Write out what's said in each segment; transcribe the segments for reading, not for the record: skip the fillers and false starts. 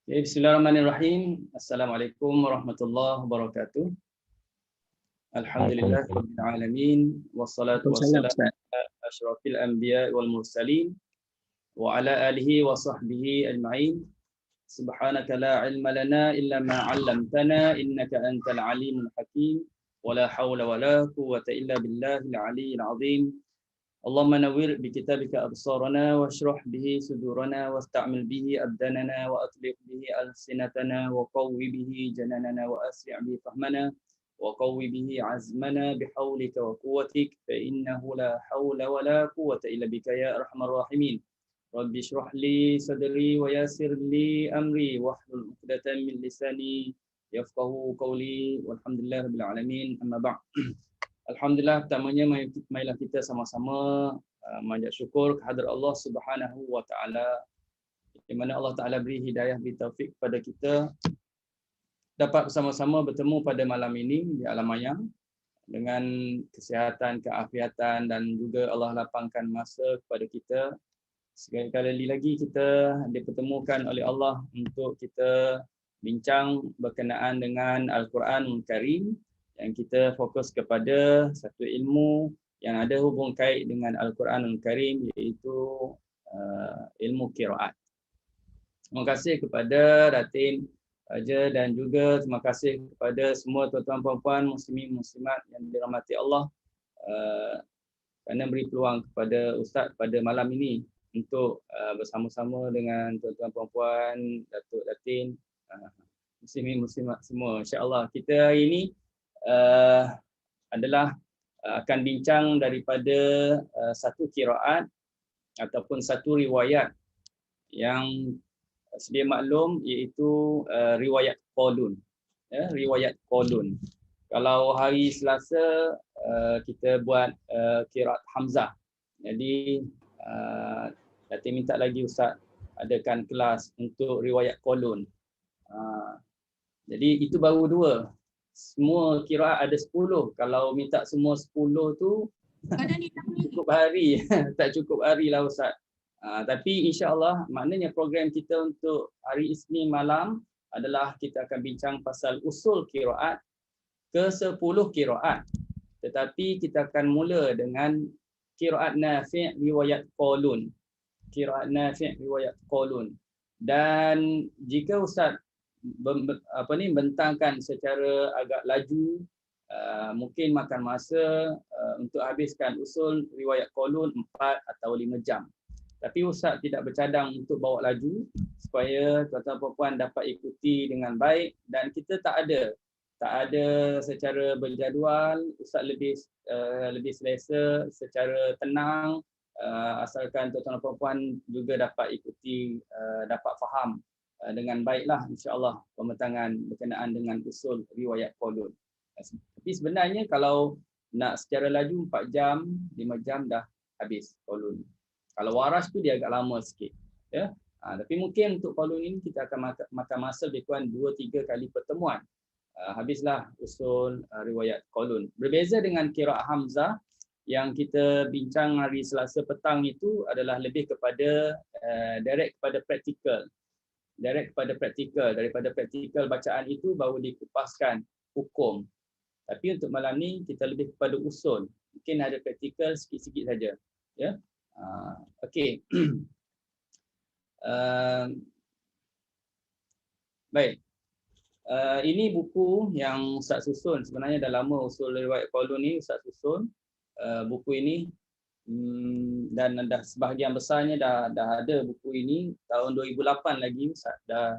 Bismillahirrahmanirrahim. Assalamualaikum warahmatullahi wabarakatuh. Alhamdulillah rabbil alamin wassalatu wassalamu ala asyrafil anbiya wal mursalin wa ala alihi wa sahbihi ajma'in. Subhanaka la ilma lana illa ma 'allamtana innaka antal alimul hakim wa la haula wa la quwwata illa billahil aliyyil azim. Allahumma nawwir bi kitabika absarana washrah bihi sudurana wasta'mil bihi abdanana wa atlif bihi alsinatana wa qawwi bihi jananana wa asri' bihi fahmana wa qawwi bihi azmana bihawlika wa quwwatik fa innahu la hawla wa la quwwata illa bika ya arhamar rahimin. Rabbi shrah li sadri wa yassir li amri wahlul 'uqdatam min lisani yafqahu qawli walhamdulillahi rabbil alamin amma ba'd. Alhamdulillah, pertamanya marilah kita sama-sama mengucap syukur kehadrat Allah Subhanahu wa taala, di mana Allah Taala beri hidayah, beri taufik kepada kita dapat bersama-sama bertemu pada malam ini di alam mayang dengan kesihatan, keafiatan, dan juga Allah lapangkan masa kepada kita. Sekali lagi kita dipertemukan oleh Allah untuk kita bincang berkenaan dengan Al-Quranul Karim, yang kita fokus kepada satu ilmu yang ada hubung kait dengan Al-Quranul Karim, iaitu ilmu qiraat. Terima kasih kepada Datin Raja dan juga terima kasih kepada semua tuan-tuan puan-puan muslimin muslimat yang dirahmati Allah kerana beri peluang kepada Ustaz pada malam ini untuk bersama-sama dengan tuan-tuan puan-puan, Datuk Datin, muslimin muslimat semua. Insya-Allah kita hari ini adalah akan bincang daripada satu qiraat ataupun satu riwayat yang sedia maklum, iaitu riwayat Qalun. Ya, riwayat Qalun. Kalau hari Selasa kita buat qiraat Hamzah. Jadi nanti minta lagi Ustaz adakan kelas untuk riwayat Qalun. Jadi itu baru dua. Semua qiraat ada 10. Kalau minta semua 10 tu cukup hari. Tak cukup hari lah Ustaz. Tapi insya-Allah maknanya program kita untuk hari Isnin malam adalah kita akan bincang pasal usul qiraat ke 10 qiraat. Tetapi kita akan mula dengan qiraat Nafi' riwayat Qalun. Qiraat Nafi' riwayat Qalun. Dan jika Ustaz bentangkan secara agak laju, mungkin makan masa untuk habiskan usul riwayat Qalun 4 atau 5 jam. Tapi Ustaz tidak bercadang untuk bawa laju supaya tuan-tuan puan-puan dapat ikuti dengan baik, dan kita tak ada secara berjadual. Ustaz lebih selesa, secara tenang, asalkan tuan-tuan puan-puan juga dapat ikuti, dapat faham dengan baiklah insya-Allah pembentangan berkenaan dengan usul riwayat Qalun. Tapi sebenarnya kalau nak secara laju 4 jam, 5 jam dah habis Qalun. Kalau waras tu dia agak lama sikit, ya. Tapi mungkin untuk Qalun ini kita akan makan masa lebih kurang 2-3 kali pertemuan. Habislah usul riwayat Qalun. Berbeza dengan qiraat Hamzah yang kita bincang hari Selasa petang, itu adalah lebih kepada direct kepada praktikal. Daripada praktikal bacaan itu baru dikupaskan hukum. Tapi untuk malam ni kita lebih kepada usul. Mungkin ada praktikal sikit-sikit saja, ya. Okey. Baik. Ini buku yang Ustaz susun. Sebenarnya dah lama usul riwayat Qalun ni Ustaz susun. Buku ini dan dah sebahagian besarnya dah ada buku ini. Tahun 2008 lagi Ustaz dah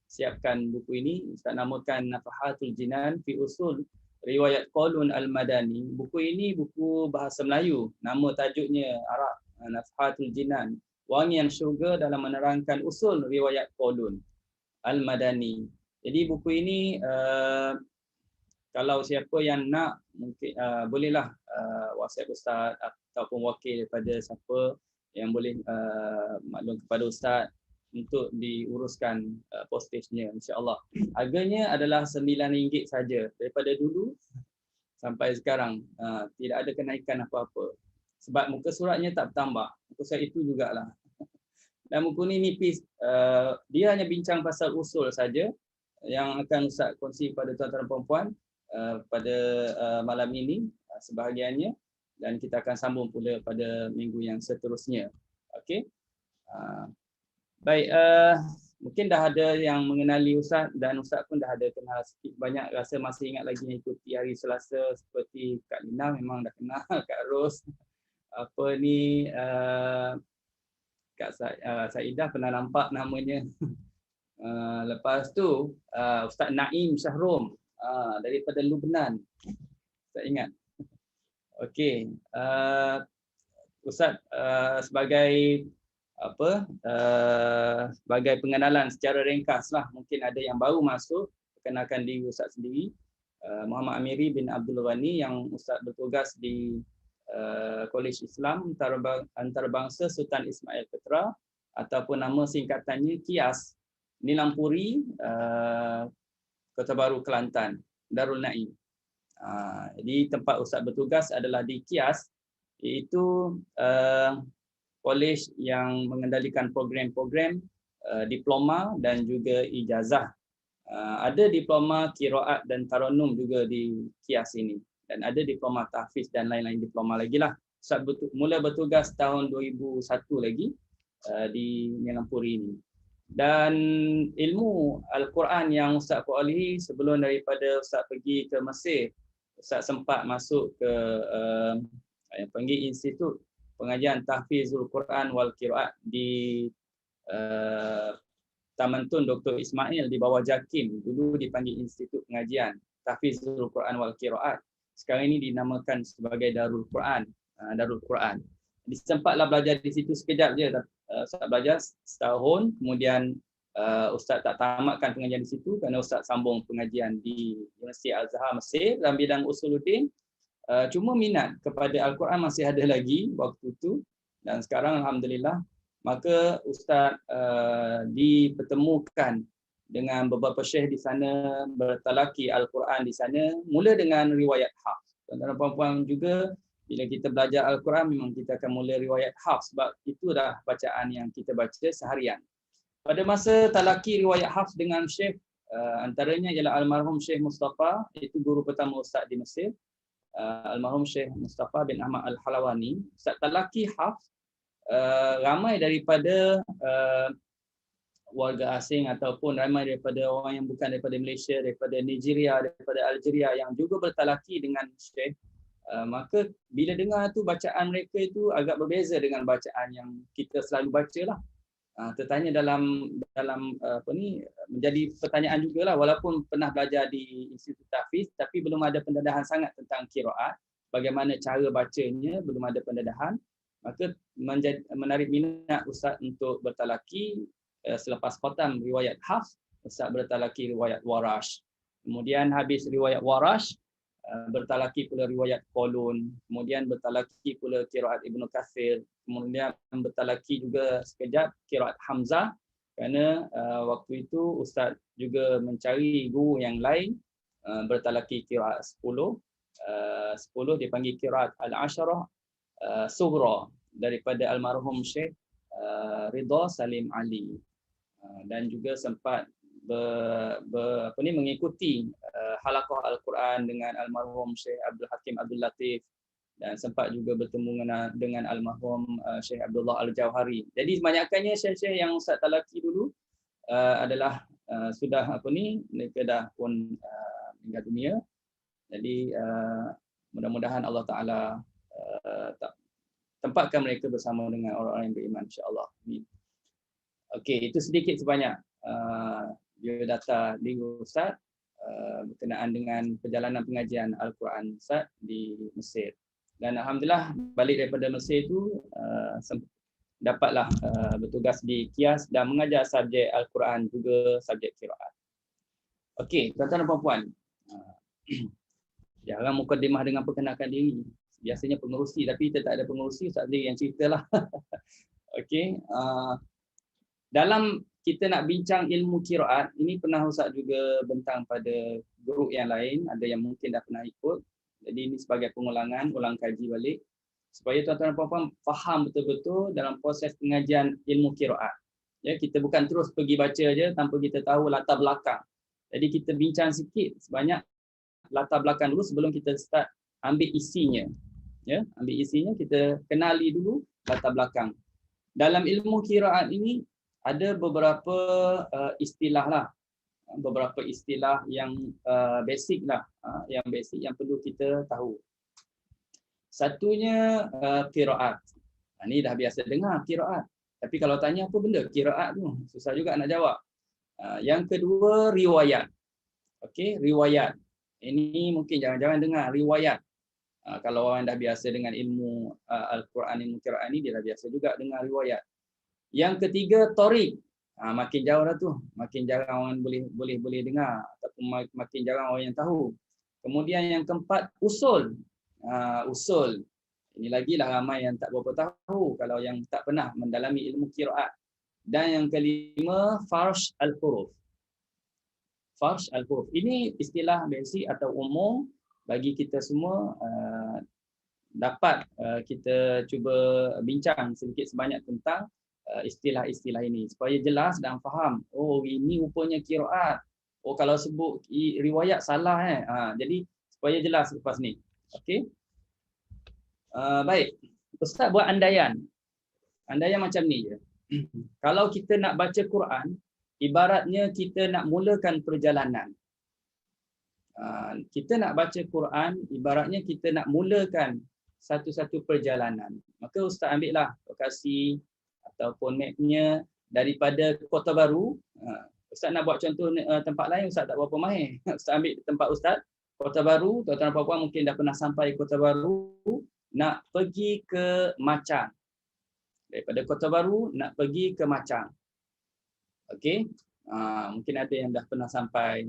siapkan buku ini. Ustaz namakan Nafahatul Jinan fi Usul Riwayat Qalun Al-Madani. Buku ini buku bahasa Melayu. Nama tajuknya Arab, Nafahatul Jinan, Wangian Syurga dalam menerangkan usul riwayat Qalun Al-Madani. Jadi buku ini kalau siapa yang nak, mungkin bolehlah WhatsApp Ustaz ataupun wakil daripada siapa yang boleh maklum kepada Ustaz untuk diuruskan postage-nya, insya-Allah. Harganya adalah RM9 saja daripada dulu sampai sekarang. Tidak ada kenaikan apa-apa. sebab muka suratnya tak bertambah. Muka surat itu jugalah. Dan buku ni nipis, dia hanya bincang pasal usul saja yang akan Ustaz kongsi pada tuan-tuan dan puan-puan pada malam ini sebahagiannya, dan kita akan sambung pula pada minggu yang seterusnya. Okey. Baik, mungkin dah ada yang mengenali Ustaz dan Ustaz pun dah ada kenal sikit banyak, rasa masih ingat lagi ikuti hari Selasa seperti Kak Lina memang dah kenal, Kak Ros, apa ni, Kak Saidah pernah nampak namanya. Lepas tu Ustaz Naim Syahrom daripada Lubnan, saya ingat. Okey, Ustaz sebagai sebagai pengenalan secara ringkas lah, mungkin ada yang baru masuk, perkenalkan diri Ustaz sendiri. Muhammad Amiri bin Abdul Ghani yang Ustaz bertugas di Kolej Islam Antarabangsa Sultan Ismail Petra, ataupun nama singkatannya KIAS, Nilampuri, Kota Baru, Kelantan, Darul Naim. Jadi tempat Ustaz bertugas adalah di KIAS, iaitu kolej yang mengendalikan program-program diploma dan juga ijazah. Ada diploma qiraat dan tarannum juga di KIAS ini, dan ada diploma tahfiz dan lain-lain diploma lagi lah. Ustaz mula bertugas tahun 2001 lagi di Nilampuri ini. Dan ilmu Al-Quran yang Ustaz perolehi sebelum daripada Ustaz pergi ke Mesir, Ustaz sempat masuk ke yang panggil Institut Pengajian Tahfizul Quran wal Qiraat di Taman Tun Dr. Ismail di bawah JAKIM. Dulu dipanggil Institut Pengajian Tahfizul Quran wal Qiraat. Sekarang ini dinamakan sebagai Darul Quran. Darul Quran. Jadi sempatlah belajar di situ sekejap je. Ustaz belajar setahun, kemudian Ustaz tak tamatkan pengajian di situ kerana Ustaz sambung pengajian di Universiti Al-Azhar Mesir dalam bidang usuluddin. Cuma minat kepada Al-Quran masih ada lagi waktu itu, dan sekarang alhamdulillah, maka Ustaz dipertemukan dengan beberapa syekh di sana, bertalaki Al-Quran di sana, mula dengan riwayat Hafs. Tuan-tuan dan puan-puan juga, bila kita belajar Al-Quran memang kita akan mula riwayat Hafs, sebab itu dah bacaan yang kita baca seharian. Pada masa talaki riwayat Hafs dengan syekh, antaranya ialah almarhum Syekh Mustafa, iaitu guru pertama Ustaz di Mesir. Almarhum Syekh Mustafa bin Ahmad Al-Halawani. Ustaz talaki Hafs, ramai daripada warga asing ataupun ramai daripada orang yang bukan daripada Malaysia, daripada Nigeria, daripada Algeria yang juga bertalaki dengan Syekh. Maka bila dengar tu bacaan mereka itu agak berbeza dengan bacaan yang kita selalu bacalah. Tertanya dalam menjadi pertanyaan jugalah, walaupun pernah belajar di Institut Tahfiz tapi belum ada pendedahan sangat tentang qiraat, bagaimana cara bacanya belum ada pendedahan, maka menarik minat Ustaz untuk bertalaki. Selepas khatam riwayat Hafs, Ustaz bertalaki riwayat Warash. Kemudian habis riwayat Warash, bertalaki pula riwayat Qalun, kemudian bertalaki pula qiraat Ibnu Katsir, kemudian bertalaki juga sekejap qiraat Hamzah, kerana waktu itu Ustaz juga mencari guru yang lain, bertalaki qiraat 10 dipanggil qiraat Al-Asharah Sughra daripada almarhum Syekh Ridha Salim Ali, dan juga sempat mengikuti halaqah Al-Quran dengan almarhum Syekh Abdul Hakim Abdul Latif, dan sempat juga bertemu dengan almarhum Syekh Abdullah Al-Jauhari. Jadi kebanyakannya syekh-syekh yang Ustaz talaki dulu adalah sudah mereka dah pun meninggal dunia. Jadi mudah-mudahan Allah Ta'ala tempatkan mereka bersama dengan orang-orang yang beriman, insya-Allah. Okey, itu sedikit sebanyak biodata diri Ustaz berkenaan dengan perjalanan pengajian Al-Quran Ustaz di Mesir. Dan alhamdulillah balik daripada Mesir itu dapatlah bertugas di KIAS dan mengajar subjek Al-Quran juga subjek qiraat. Okey, tuan-tuan dan puan-puan. Jarang mukadimah dengan perkenalkan diri. Biasanya pengerusi, tapi kita tak ada pengerusi, Ustaz sendiri yang ceritalah. Okey, dalam kita nak bincang ilmu qiraat, ini pernah Ustaz juga bentang pada grup yang lain, ada yang mungkin dah pernah ikut. Jadi ini sebagai pengulangan, ulang kaji balik. supaya tuan-tuan dan puan-puan faham betul-betul dalam proses pengajian ilmu qiraat. Ya, kita bukan terus pergi baca aja tanpa kita tahu latar belakang. Jadi kita bincang sikit sebanyak latar belakang dulu sebelum kita start ambil isinya. Ya, ambil isinya, kita kenali dulu latar belakang. Dalam ilmu qiraat ini ada beberapa istilah lah, beberapa istilah yang basic lah, yang basic yang perlu kita tahu. Satunya qiraat. Ini dah biasa dengar qiraat. Tapi kalau tanya apa benda qiraat tu, susah juga nak jawab. Yang kedua riwayat. Okey, riwayat. Ini mungkin jangan-jangan dengar riwayat. Kalau orang dah biasa dengan ilmu Al-Quran, ilmu qiraat ni, dia dah biasa juga dengar riwayat. Yang ketiga tariq. Makin jauh dah tu, makin jarang orang boleh dengar ataupun makin jarang orang yang tahu. Kemudian yang keempat usul. Usul. Ini lagi lah ramai yang tak berapa tahu kalau yang tak pernah mendalami ilmu qiraat. Dan yang kelima farsh al-huruf. Farsh al-huruf. Ini istilah basic atau umum bagi kita semua, dapat kita cuba bincang sedikit sebanyak tentang istilah-istilah ini supaya jelas dan faham. Oh, ini rupanya qiraat. Oh, kalau sebut riwayat salah jadi supaya jelas lepas ni. Okey. Baik. Ustaz buat andaian. Andaian macam ni je. Kalau kita nak baca Quran, ibaratnya kita nak mulakan perjalanan. Kita nak baca Quran, ibaratnya kita nak mulakan satu-satu perjalanan. Maka Ustaz ambil lah lokasi ataupun mapnya daripada Kota Baru. Ustaz nak buat contoh tempat lain, Ustaz tak berapa mahir. Ustaz ambil tempat Ustaz, Kota Baru. Tuan-tuan dan puan-puan mungkin dah pernah sampai Kota Baru, nak pergi ke Machang. Daripada Kota Baru nak pergi ke Machang. Okey. Mungkin ada yang dah pernah sampai.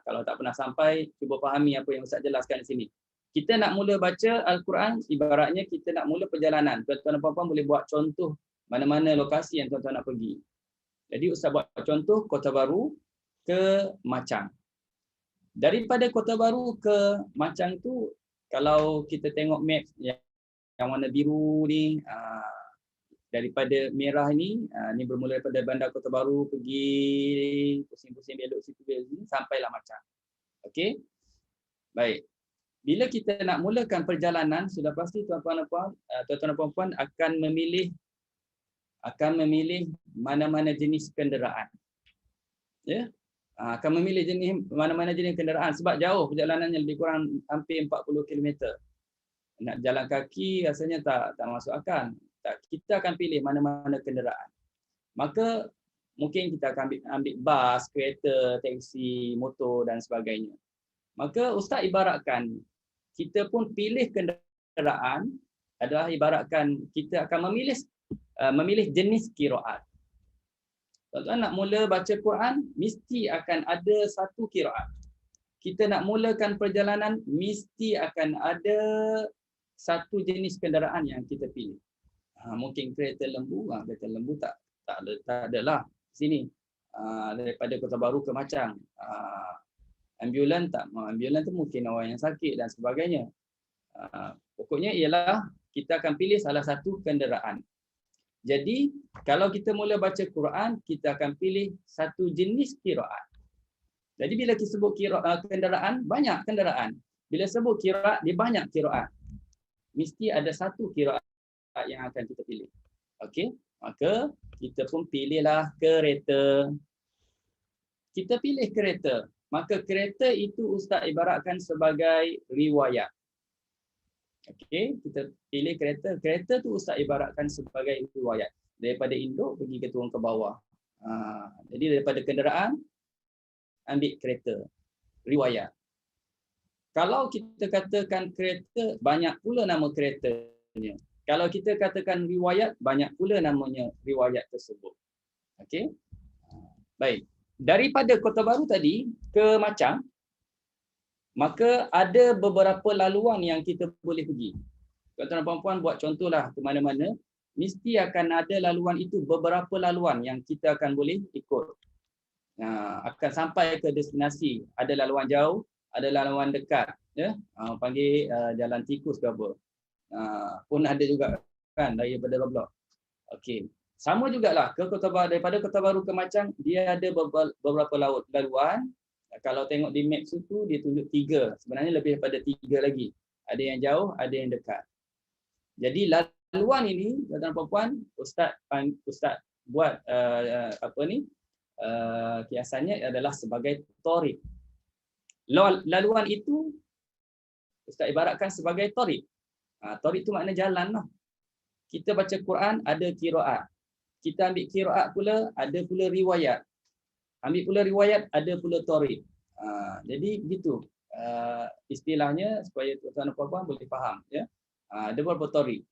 Kalau tak pernah sampai, cuba fahami apa yang Ustaz jelaskan di sini. Kita nak mula baca Al-Quran, ibaratnya kita nak mula perjalanan. Tuan-tuan dan puan-puan boleh buat contoh mana-mana lokasi yang tuan-tuan nak pergi. Jadi Ustaz buat contoh Kota Baru ke Machang. Daripada Kota Baru ke Machang tu, kalau kita tengok map yang warna biru ni, daripada merah ni bermula daripada Bandar Kota Baru, pergi pusing-pusing belok situ sini sampailah Machang. Okey. Baik. Bila kita nak mulakan perjalanan, sudah pasti tuan-tuan dan puan-puan akan memilih mana-mana jenis kenderaan. Ya. Akan memilih mana-mana jenis kenderaan sebab jauh perjalanannya, lebih kurang hampir 40 km. Nak jalan kaki rasanya tak masuk akal. Kita akan pilih mana-mana kenderaan. Maka mungkin kita akan ambil bas, kereta, teksi, motor dan sebagainya. Maka Ustaz ibaratkan kita pun pilih kenderaan adalah ibaratkan kita akan memilih jenis qiraat. Tuan-tuan nak mula baca Quran, mesti akan ada satu qiraat. Kita nak mulakan perjalanan, mesti akan ada satu jenis kenderaan yang kita pilih. Mungkin kereta lembu, kereta lembu tak adalah sini. Daripada Kota Baru ke Machang. Ambulan tak, ambulan tu mungkin orang yang sakit dan sebagainya. Pokoknya ialah kita akan pilih salah satu kenderaan. Jadi kalau kita mula baca Quran, kita akan pilih satu jenis qiraat. Jadi bila kita sebut kenderaan, banyak kenderaan. Bila sebut qiraat, dia banyak qiraat. Mesti ada satu qiraat yang akan kita pilih. Okey, maka kita pun pilihlah kereta. Kita pilih kereta. Maka kereta itu Ustaz ibaratkan sebagai riwayat. Okey, kita pilih kereta. Kereta tu Ustaz ibaratkan sebagai riwayat. Daripada induk pergi ke turun ke bawah. Jadi daripada kenderaan, ambil kereta. Riwayat. Kalau kita katakan kereta, banyak pula nama keretanya. Kalau kita katakan riwayat, banyak pula namanya riwayat tersebut. Okey. Baik. Daripada Kota Baru tadi ke Machang, maka ada beberapa laluan yang kita boleh pergi. Tuan-tuan dan puan-puan buat contohlah ke mana-mana, mesti akan ada laluan itu, beberapa laluan yang kita akan boleh ikut. Akan sampai ke destinasi. Ada laluan jauh, ada laluan dekat, ya. Panggil jalan tikus ke apa. Pun ada juga kan daripada Roblok. Okey. Sama jugalah ke Kota Baru, daripada Kota Baru ke Macang dia ada beberapa laluan. Kalau tengok di map itu dia tunjuk 3. Sebenarnya lebih daripada 3 lagi. Ada yang jauh, ada yang dekat. Jadi laluan ini tuan-tuan dan puan, ustaz buat kiasannya adalah sebagai tariq. Laluan itu ustaz ibaratkan sebagai tariq. Tariq itu makna jalan lah. Kita baca Quran ada qiraat. Kita ambil qiraat pula ada pula riwayat. Ambil pula riwayat ada pula tariq. Jadi gitu. Istilahnya supaya tuan-tuan dan puan boleh faham ya. Ada beberapa tariq.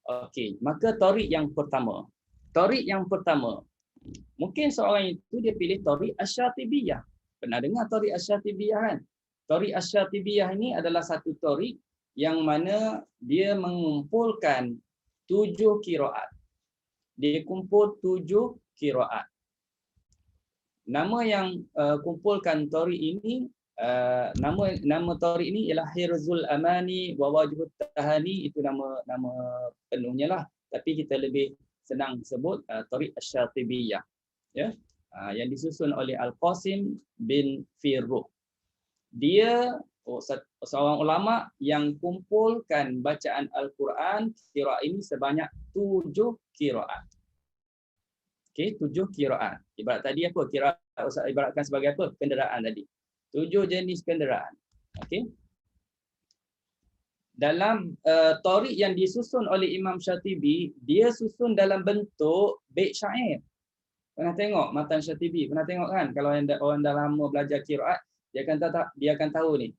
Okey, maka tariq yang pertama. Tariq yang pertama. Mungkin seorang itu dia pilih tariq Asy-Syatibiyah. Pernah dengar tariq Asy-Syatibiyah kan? Tariq Asy-Syatibiyah ini adalah satu tariq yang mana dia mengumpulkan 7 qiraat. Dia kumpul 7 qiraat. Nama yang kumpulkan tariq ini nama tariq ini ialah Hirzul Amani wa Wajhut Tahani, itu nama penuhnya lah, tapi kita lebih senang sebut tariq Asy-Syatibiyah ya. Yang disusun oleh Al-Qasim bin Firruh. Dia seorang ulama yang kumpulkan bacaan Al-Quran qiraat ini sebanyak 7 qiraat. Okey, 7 qiraat. Ibarat tadi apa? Qiraat Ustaz ibaratkan sebagai apa? Kenderaan tadi. 7 jenis kenderaan. Okey. Dalam tariq yang disusun oleh Imam Syatibi, dia susun dalam bentuk bait syair. Pernah tengok matan Syatibi? Pernah tengok kan? Kalau orang dah lama belajar qiraat, dia akan tahu ni.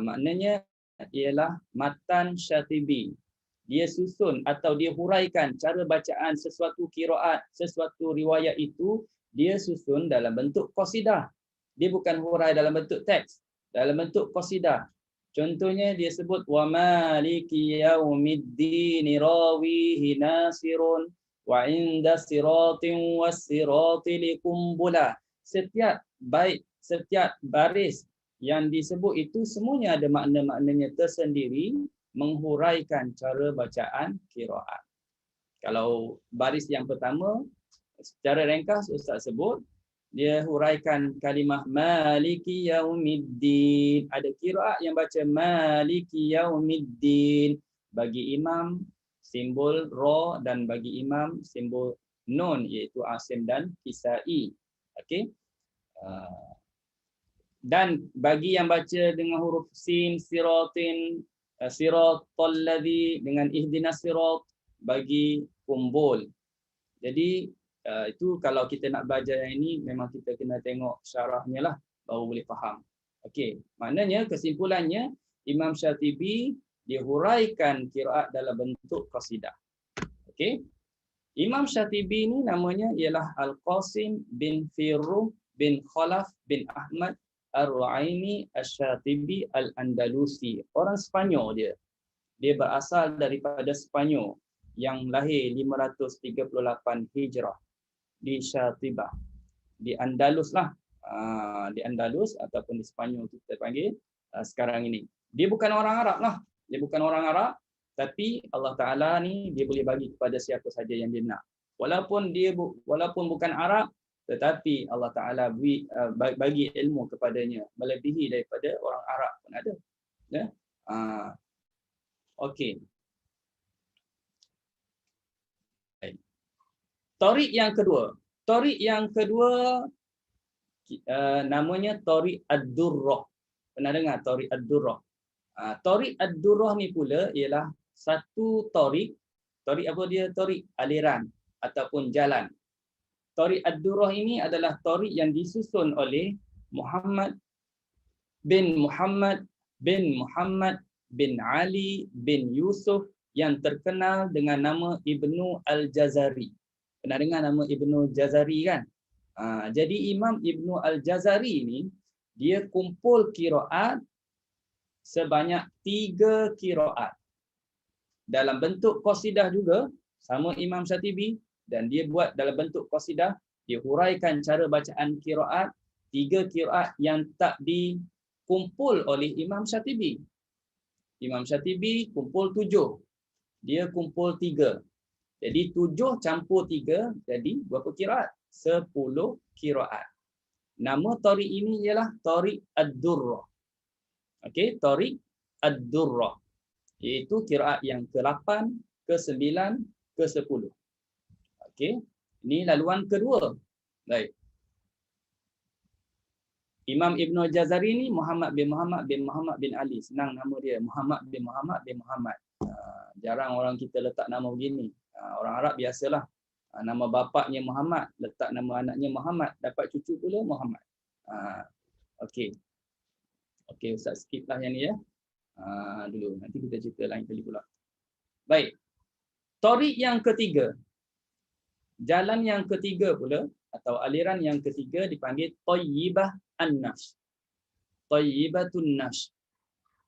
Maknanya ialah matan Syatibi. Dia susun atau dia huraikan cara bacaan sesuatu qiraat, sesuatu riwayat itu dia susun dalam bentuk qasidah. Dia bukan hurai dalam bentuk teks, dalam bentuk qasidah. Contohnya dia sebut wa maliki yaumiddin rawihi nasirun wa inda siratin was-sirati likumbula. Setiap baris yang disebut itu semuanya ada makna-maknanya tersendiri menghuraikan cara bacaan qiraat. Kalau baris yang pertama secara ringkas Ustaz sebut, dia huraikan kalimah maliki yaumiddin. Ada qiraat yang baca maliki yaumiddin. Bagi imam simbol ra dan bagi imam simbol nun iaitu Asim dan Kisai. Okey. Dan bagi yang baca dengan huruf sin siratin siratal ladzi dengan ihdinas sirat bagi kumbul. Jadi itu kalau kita nak belajar yang ini memang kita kena tengok syarahnya lah baru boleh faham. Okey, maknanya kesimpulannya Imam Syatibi dia huraikan qiraat dalam bentuk qasidah. Okey. Imam Syatibi ni namanya ialah Al-Qasim bin Firruh bin Khalaf bin Ahmad Ar-Ru'aini Asy-Syatibi Al-Andalusi. Orang Sepanyol dia. Dia berasal daripada Sepanyol yang lahir 538 Hijrah di Syatibah, di Andalus lah, di Andalus ataupun di Sepanyol kita panggil sekarang ini. Dia bukan orang Arab lah, dia bukan orang Arab, tapi Allah Taala ni dia boleh bagi kepada siapa saja yang dia nak. Walaupun bukan Arab, tetapi Allah Taala bagi ilmu kepadanya melebihi daripada orang Arab pun ada. Ya. Okey. Tariq yang kedua namanya Tariq Ad-Durrah. Pernah dengar Tariq Ad-Durrah? Tariq Ad-Durrah ni pula ialah satu tariq. Tariq apa dia? Tariq aliran ataupun jalan. Tariq Ad-Durrah ini adalah tariq yang disusun oleh Muhammad bin Ali bin Yusuf yang terkenal dengan nama Ibnu Al-Jazari. Pernah dengar nama Ibnu Jazari kan? Jadi Imam Ibnu Al-Jazari ni dia kumpul qiraat sebanyak 3 qiraat. Dalam bentuk qasidah juga sama Imam Syatibi dan dia buat dalam bentuk qasidah, dia huraikan cara bacaan qiraat 3 qiraat yang tak dikumpul oleh Imam Syatibi. Imam Syatibi kumpul 7. Dia kumpul 3. Jadi 7 campur 3 jadi berapa qiraat? 10 qiraat. Nama tariq ini ialah Tariq Ad-Durrah. Okey, Tariq Ad-Durrah. Iaitu qiraat yang ke-8, ke-9, ke-10. Okey. Ini laluan kedua. Baik. Imam Ibn Jazari ni Muhammad bin Muhammad bin Muhammad bin Ali. Senang nama dia. Muhammad bin Muhammad bin Muhammad. Jarang orang kita letak nama begini. Orang Arab biasalah. Nama bapaknya Muhammad, letak nama anaknya Muhammad, dapat cucu pula Muhammad. Okey. Okey, Ustaz skip lah yang ni ya. Dulu. Nanti kita cerita lain kali pula. Baik. Tariq yang ketiga. Jalan yang ketiga pula atau aliran yang ketiga dipanggil Thayyibah An-Nashr. Thayyibatun Nashr.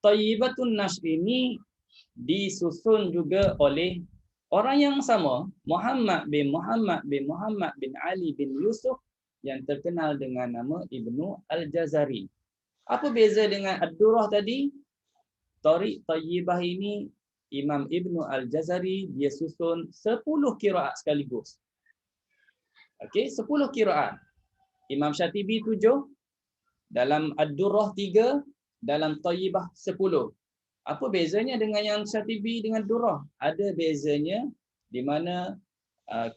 Thayyibatun Nashr ini disusun juga oleh orang yang sama, Muhammad bin Muhammad bin Muhammad bin Ali bin Yusuf yang terkenal dengan nama Ibnu Al-Jazari. Apa beza dengan Ad-Durrah tadi? Tariq Thayyibah ini Imam Ibnu Al-Jazari dia susun 10 qiraat sekaligus. Okey, 10 qiraat. Imam Syatibi 7, dalam Ad-Durrah 3, dalam Thayyibah 10. Apa bezanya dengan yang Syatibi dengan Durrah? Ada bezanya di mana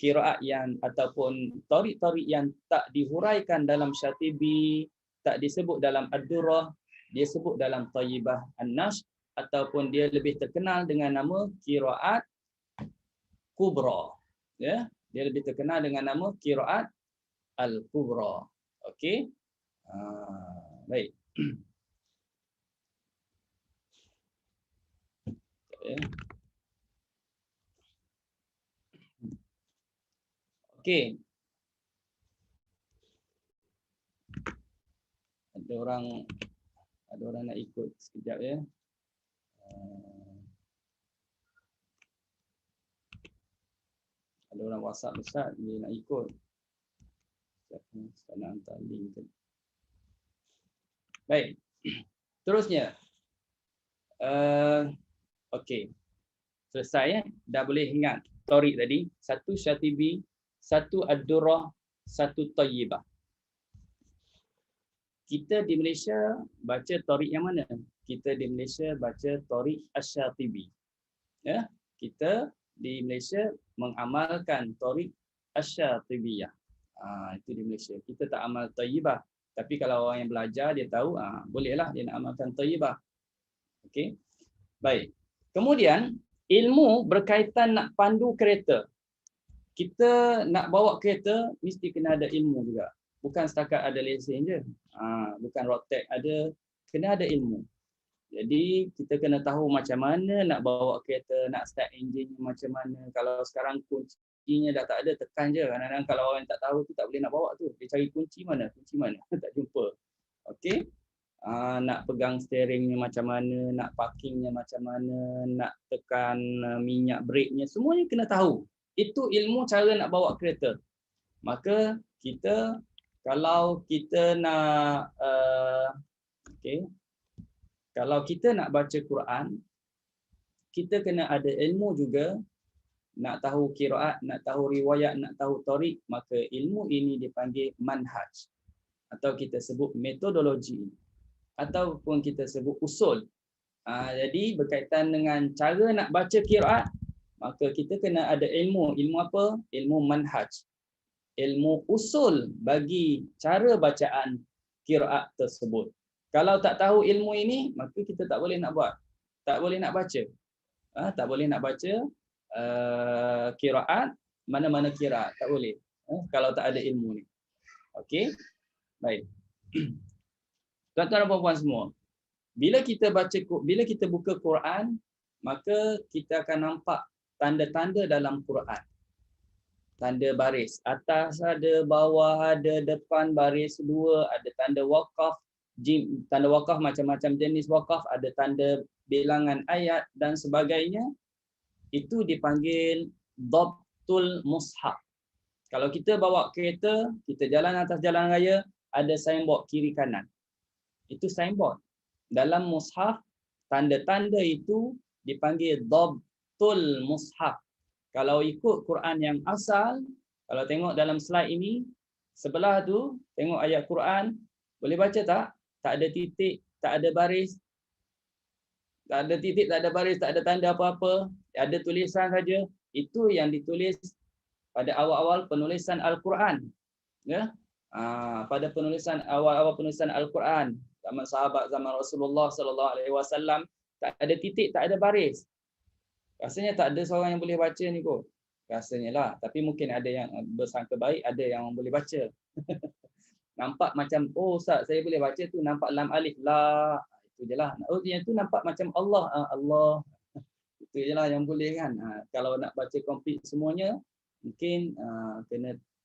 qiraat yang ataupun tariq-tariq yang tak dihuraikan dalam Syatibi, tak disebut dalam Ad-Durrah, dia sebut dalam Thayyibah An-Nashr ataupun dia lebih terkenal dengan nama qiraat kubra. Ya, dia lebih terkenal dengan nama qiraat al-kubra. Okey. Baik. Okey. Ada orang nak ikut sekejap ya. Ada orang WhatsApp Ustaz dia nak ikut. Ustaz nak hantar link tu. Baik. Terusnya. Okey. Selesai ya. Dah boleh ingat tariq tadi. 1 Syatibi, 1 Ad-Durrah, 1 Thayyibah. Kita di Malaysia baca tariq yang mana? Kita di Malaysia baca tariq Asy-Syatibi. Ya, kita di Malaysia mengamalkan tariq Asy-Syatibiyah. Itu di Malaysia. Kita tak amal Thayyibah. Tapi kalau orang yang belajar dia tahu, bolehlah dia nak amalkan Thayyibah. Okey. Baik. Kemudian ilmu berkaitan nak pandu kereta. Kita nak bawa kereta mesti kena ada ilmu juga. Bukan setakat ada lesen je. Bukan road tax ada, kena ada ilmu. Jadi kita kena tahu macam mana nak bawa kereta, nak start enjin macam mana. Kalau sekarang kuncinya dah tak ada, tekan je. Kadang-kadang kalau orang tak tahu tu tak boleh nak bawa tu. Dia cari kunci mana tak jumpa. Okey. Nak pegang steeringnya macam mana, nak parkingnya macam mana, nak tekan minyak breknya, semuanya kena tahu. Itu ilmu cara nak bawa kereta. Maka kita kalau kita nak kalau kita nak baca Quran, kita kena ada ilmu juga, nak tahu qiraat, nak tahu riwayat, nak tahu tariq, maka ilmu ini dipanggil manhaj atau kita sebut metodologi ataupun kita sebut usul. Jadi berkaitan dengan cara nak baca qiraat, maka kita kena ada ilmu. Ilmu apa? Ilmu manhaj. Ilmu usul bagi cara bacaan qiraat tersebut. Kalau tak tahu ilmu ini, maka kita tak boleh nak buat. Tak boleh nak baca. Tak boleh nak baca qiraat, mana-mana qiraat. Tak boleh. Kalau tak ada ilmu ni. Okey? Baik. Tuan-tuan dan puan-puan semua, bila kita buka Quran, maka kita akan nampak tanda-tanda dalam Quran. Tanda baris, atas ada, bawah ada, depan baris 2, ada tanda waqaf, tanda waqaf macam-macam jenis waqaf, ada tanda bilangan ayat dan sebagainya. Itu dipanggil dhabtul mushaf. Kalau kita bawa kereta, kita jalan atas jalan raya, ada signboard kiri kanan. Itu signboard. Dalam mushaf Tanda-tanda itu dipanggil dhabtul mushaf. Kalau ikut Quran yang asal, kalau tengok dalam slide ini, sebelah tu tengok ayat Quran, boleh baca tak? Tak ada titik, tak ada baris. Tak ada titik, tak ada baris, tak ada tanda apa-apa. Ada tulisan saja. Itu yang ditulis pada awal-awal penulisan Al-Quran. Ya? Pada penulisan awal-awal penulisan Al-Quran, zaman sahabat, zaman Rasulullah sallallahu alaihi wasallam, tak ada titik, tak ada baris. Rasanya tak ada seorang yang boleh baca ni kot. Rasanya lah. Tapi mungkin ada yang bersangka baik, ada yang boleh baca. Nampak macam, oh Ustaz, saya boleh baca tu, nampak lam alif la. Itu je lah. Oh, yang tu nampak macam Allah. Allah. Itu je lah yang boleh kan. Kalau nak baca komplit semuanya, mungkin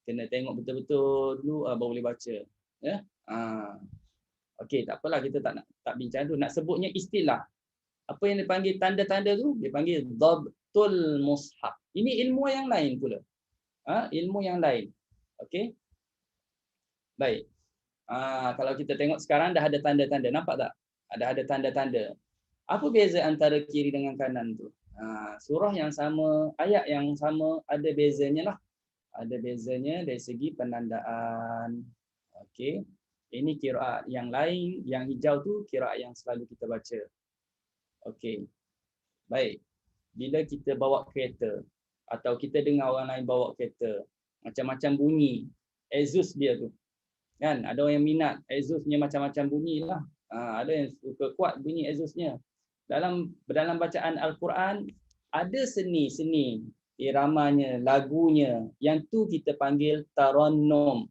kena tengok betul-betul dulu baru boleh baca. Ya. Okey, tak apalah, kita tak bincang tu. Nak sebutnya istilah. Apa yang dipanggil tanda-tanda tu? Dipanggil dhabtul mushaf. Ini ilmu yang lain pula. Ilmu yang lain. Okey. Baik. Kalau kita tengok sekarang dah ada tanda-tanda. Nampak tak? Ada tanda-tanda. Apa beza antara kiri dengan kanan tu? Surah yang sama, ayat yang sama, ada bezanya lah. Ada bezanya dari segi penandaan. Okey. Ini qiraat yang lain, yang hijau tu qiraat yang selalu kita baca. Okey. Baik. Bila kita bawa kereta atau kita dengar orang lain bawa kereta, macam-macam bunyi exhaust dia tu. Kan? Ada orang yang minat exhaustnya macam-macam bunyilah. Ada yang suka kuat bunyi exhaustnya. Dalam bacaan Al-Quran ada seni iramanya, lagunya, yang tu kita panggil tarannum.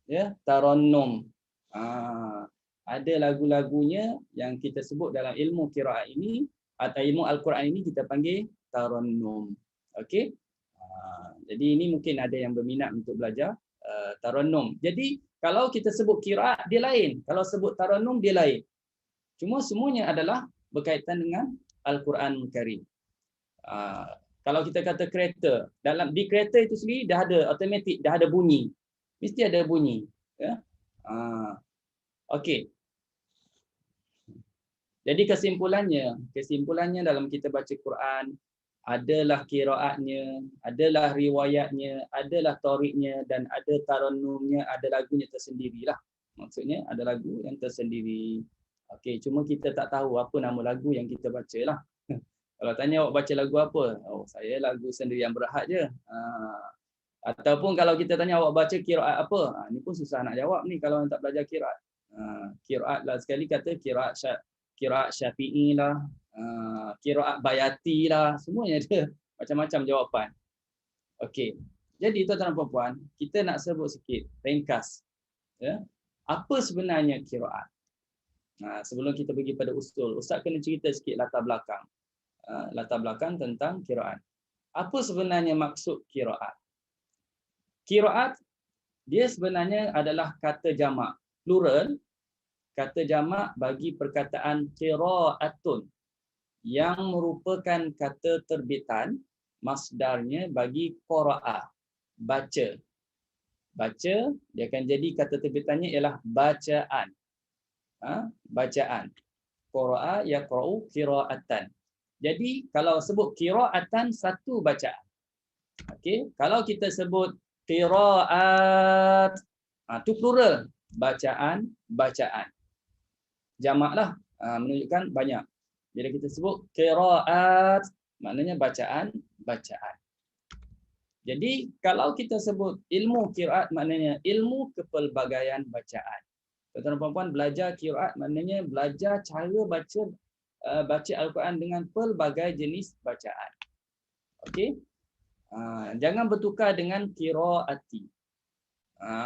Ya, tarannum. Ada lagu-lagunya yang kita sebut dalam ilmu qiraat ini atau ilmu Al-Quran ini kita panggil tarannum. Okey? Jadi ini mungkin ada yang berminat untuk belajar tarannum. Jadi kalau kita sebut qiraat dia lain, kalau sebut tarannum dia lain. Cuma semuanya adalah berkaitan dengan Al-Quran Karim. Kalau kita kata kereta, di kereta itu sendiri dah ada automatik, dah ada bunyi. Mesti ada bunyi, ya. Okey. Jadi kesimpulannya dalam kita baca Quran, adalah qiraatnya, adalah riwayatnya, adalah tariknya, dan ada tarannumnya, ada lagunya tersendirilah. Maksudnya ada lagu yang tersendiri. Okey, cuma kita tak tahu apa nama lagu yang kita bacalah. Kalau tanya awak baca lagu apa? Oh, saya lagu Sendirian Berhad je. Ataupun kalau kita tanya awak baca qiraat apa? Ni pun susah nak jawab ni kalau tak belajar qiraat. Qiraat lah sekali kata qiraat Syafi'i lah, qiraat Bayati lah, semuanya ada macam-macam jawapan. Okey. Jadi tuan-tuan dan puan-puan, kita nak sebut sikit ringkas, ya. Apa sebenarnya qiraat? Sebelum kita pergi pada usul, Ustaz kena cerita sikit latar belakang tentang qiraat. Apa sebenarnya maksud qiraat? Qiraat dia sebenarnya adalah kata jamak, plural, kata jamak bagi perkataan qiraatun yang merupakan kata terbitan, masdarnya bagi qara'a, baca. Baca, dia akan jadi kata terbitannya ialah bacaan. Bacaan. Qara'a yaqra'u qira'atan. Jadi kalau sebut qira'atan, satu bacaan. Okey, kalau kita sebut qira'at, tu plural, bacaan. Jamaklah, menunjukkan banyak. Bila kita sebut qira'at, maknanya bacaan. Jadi kalau kita sebut ilmu qiraat, maknanya ilmu kepelbagaian bacaan. Tuan-tuan dan puan-puan, belajar qiraat maknanya belajar cara baca Al-Quran dengan pelbagai jenis bacaan. Okey? Jangan bertukar dengan qiraati.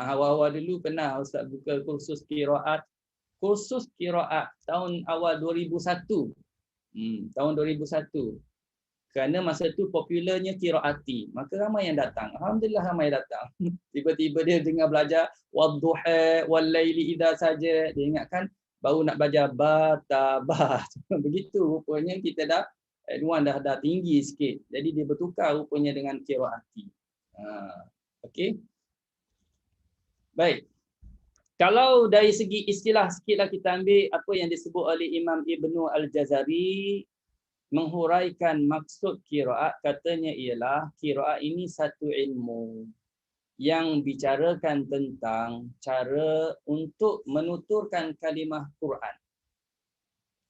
Awal-awal dulu pernah Ustaz buka kursus qiraat. Kursus qiraat tahun awal 2001. Tahun 2001. Kerana masa tu popularnya qiraati. Maka ramai yang datang. Alhamdulillah ramai yang datang. Tiba-tiba dia dengar belajar wadduha wallaili idza saja. Dia ingatkan baru nak belajar batabat. Begitu rupanya kita dah tinggi sikit. Jadi dia bertukar rupanya dengan qiraati. Okey. Baik. Kalau dari segi istilah sikitlah kita ambil apa yang disebut oleh Imam Ibnu Al-Jazari menghuraikan maksud qiraat, katanya ialah qiraat ini satu ilmu yang bicarakan tentang cara untuk menuturkan kalimah Quran.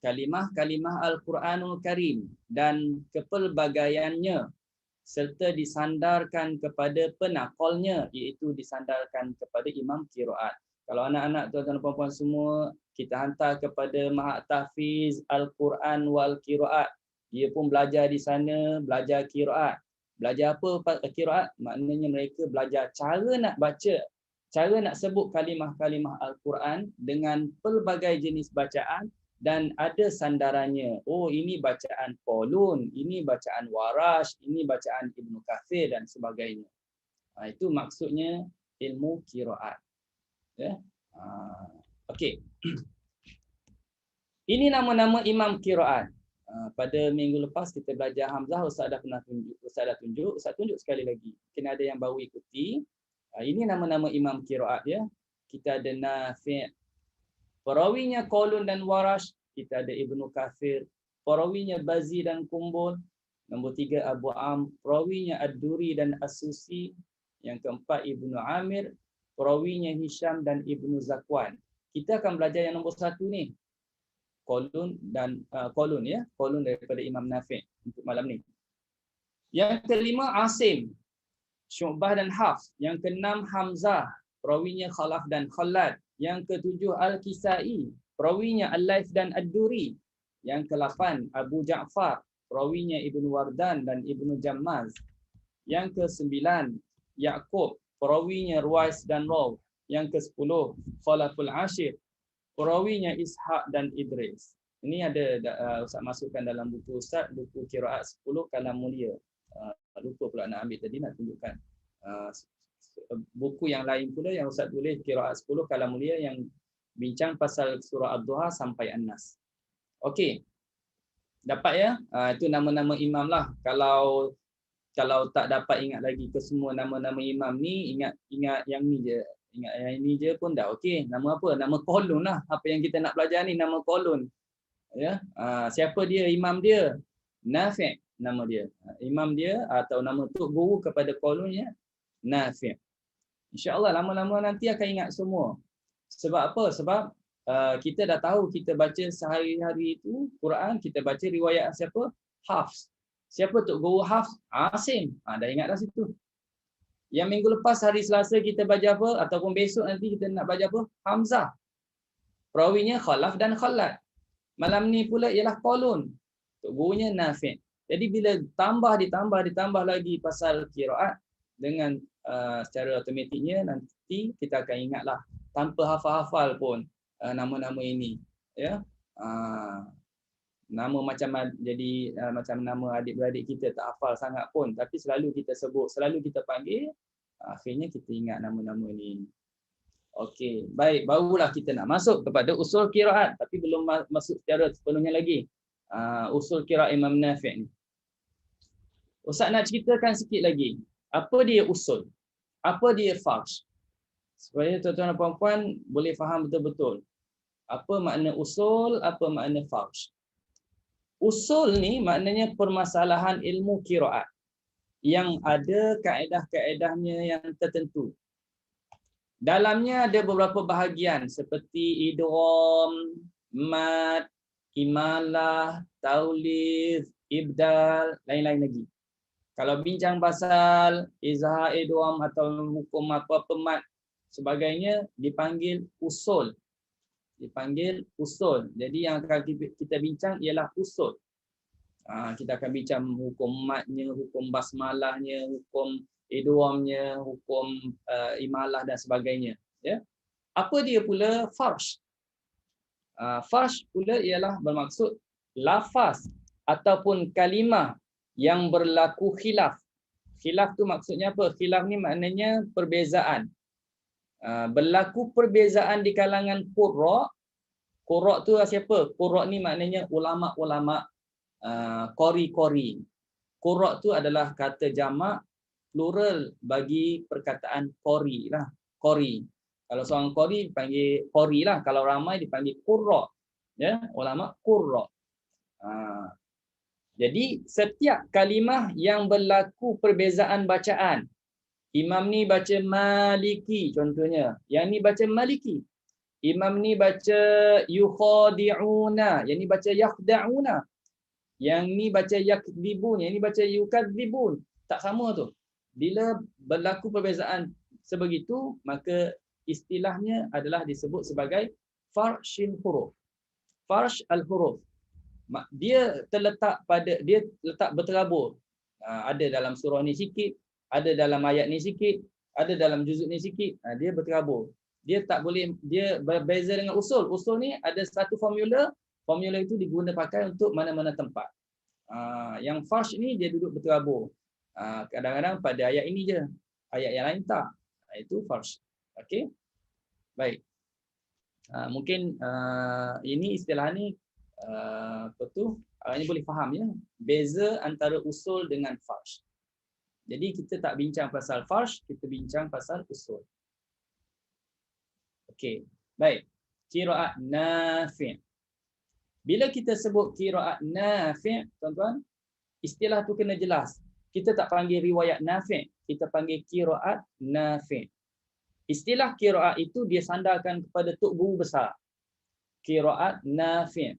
Kalimah-kalimah Al-Quranul Karim dan kepelbagaiannya serta disandarkan kepada penakalnya, iaitu disandarkan kepada imam qiraat. Kalau anak-anak tuan-tuan dan puan-puan semua, kita hantar kepada Mahat Tahfiz Al-Quran wal Qiraat. Dia pun belajar di sana, belajar qiraat. Belajar apa qiraat? Maknanya mereka belajar cara nak baca, cara nak sebut kalimah-kalimah Al-Quran dengan pelbagai jenis bacaan dan ada sandarannya. Oh, ini bacaan Qalun, ini bacaan Warash, ini bacaan Ibnu Katsir dan sebagainya. Itu maksudnya ilmu qiraat. Ya. Okey. Ini nama-nama imam qiraat. Pada minggu lepas kita belajar Hamzah, Ustaz dah pernah tunjuk, Ustaz tunjuk sekali lagi. Mungkin ada yang baru ikuti. Ini nama-nama imam qiraat ya. Kita ada Nafi', perawinya Qalun dan Warash, kita ada Ibnu Katsir, perawinya Bazi dan Kumbul. Nombor 3 Abu Am, perawinya Ad-Duri dan As-Susi. Yang keempat Ibnu Amir, perawinya Hisham dan Ibnu Zakwan. Kita akan belajar yang nombor 1 ni. Qalun dan Qalun ya, Qalun daripada Imam Nafi' untuk malam ni. Yang kelima Asim, Syu'bah dan Hafs. Yang keenam Hamzah, perawinya Khalaf dan Khalad. Yang ketujuh Al-Kisai, perawinya Al-Laits dan Ad-Duri. Yang ke-8 Abu Ja'far, perawinya Ibnu Wardan dan Ibnu Jammaz. Yang ke-9 Ya'qub, perawinya Ruwais dan Raw. Yang ke-10 Khalaful Ashir, perawinya Ishaq dan Idris. Ini ada Ustaz masukkan dalam buku Ustaz, buku qiraat 10 kalam mulia. Lupa pula nak ambil tadi, nak tunjukkan. Buku yang lain pula yang Ustaz tulis qiraat 10 kalam mulia yang bincang pasal surah Ad-Duha sampai An-Nas. Okey. Dapat ya? Itu nama-nama imam lah. Kalau tak dapat ingat lagi ke semua nama-nama imam ni, ingat yang ni je. Ingat yang ini je pun dah okey. Nama apa? Nama Qalun lah. Apa yang kita nak belajar ni nama Qalun. Ya. Siapa dia? Imam dia? Nafi' nama dia. Imam dia atau nama tu guru kepada Qalun ya, Nafi'. InsyaAllah lama-lama nanti akan ingat semua. Sebab apa? Sebab kita dah tahu kita baca sehari-hari itu Quran, kita baca riwayat siapa? Hafs. Siapa tu guru Hafs? Asim. Dah ingat dah situ. Yang minggu lepas hari Selasa kita baca apa? Ataupun besok nanti kita nak baca apa? Hamzah. Perawinya Khalaf dan Khalad. Malam ni pula ialah Qalun. Gurunya Nafi'. Jadi bila ditambah lagi pasal qiraat dengan secara automatiknya nanti kita akan ingatlah tanpa hafal-hafal pun nama-nama ini. Ya. Nama macam jadi macam nama adik-beradik kita tak hafal sangat pun, tapi selalu kita sebut, selalu kita panggil, akhirnya kita ingat nama-nama ni. Okey, baik, barulah kita nak masuk kepada usul qiraat, tapi belum masuk secara sepenuhnya lagi. Usul qiraat Imam Nafi' ni. Ustaz nak ceritakan sikit lagi. Apa dia usul? Apa dia farsh? Supaya tuan-tuan dan puan-puan boleh faham betul-betul. Apa makna usul, apa makna farsh? Usul ni maknanya permasalahan ilmu qiraat yang ada kaedah-kaedahnya yang tertentu. Dalamnya ada beberapa bahagian seperti idgham, mad, imalah, taulidh, ibdal, lain-lain lagi. Kalau bincang pasal izhar, idgham atau hukum apa-apa mad sebagainya dipanggil usul. Dipanggil usul. Jadi yang akan kita bincang ialah usul. Kita akan bincang hukum madnya, hukum basmalahnya, hukum idghamnya, hukum imalah dan sebagainya. Ya. Apa dia pula farsh? Farsh pula ialah bermaksud lafaz ataupun kalimah yang berlaku khilaf. Khilaf tu maksudnya apa? Khilaf ni maknanya perbezaan. Berlaku perbezaan di kalangan qurra. Qurra tu siapa? Qurra ni maknanya ulama-ulama, qori-qori. Qurra tu adalah kata jamak plural bagi perkataan qori lah. Qori. Kalau seorang qari dipanggil qari lah, kalau ramai dipanggil qurra. Ya, ulama qurra. Jadi setiap kalimah yang berlaku perbezaan bacaan. Imam ni baca maliki contohnya. Yang ni baca maliki. Imam ni baca yukhadi'una, yang ni baca yakhda'una. Yang ni baca yakdzibun, yang ni baca yukadzibun. Tak sama tu. Bila berlaku perbezaan sebegitu, maka istilahnya adalah disebut sebagai farshil huruf. Farsh al-huruf. Dia letak berterabur. Ada dalam surah ni sikit, ada dalam ayat ni sikit, ada dalam juzuk ni sikit. Dia berterabur. Dia tak boleh, dia berbeza dengan usul. Usul ni ada satu formula, formula itu digunakan pakai untuk mana-mana tempat. Yang farsh ni dia duduk berterabur. Kadang-kadang pada ayat ini je, ayat yang lain tak. Itu farsh. Okey. Baik. Mungkin ini istilah ni apa tu? Ini boleh faham ya. Beza antara usul dengan farsh. Jadi kita tak bincang pasal farsh, kita bincang pasal usul. Okey. Baik. Qiraat Nafi'. Bila kita sebut qiraat Nafi', tuan-tuan, istilah tu kena jelas. Kita tak panggil riwayat Nafi', kita panggil qiraat Nafi'. Istilah qiraat itu dia sandarkan kepada tok guru besar. Qiraat Nafi'.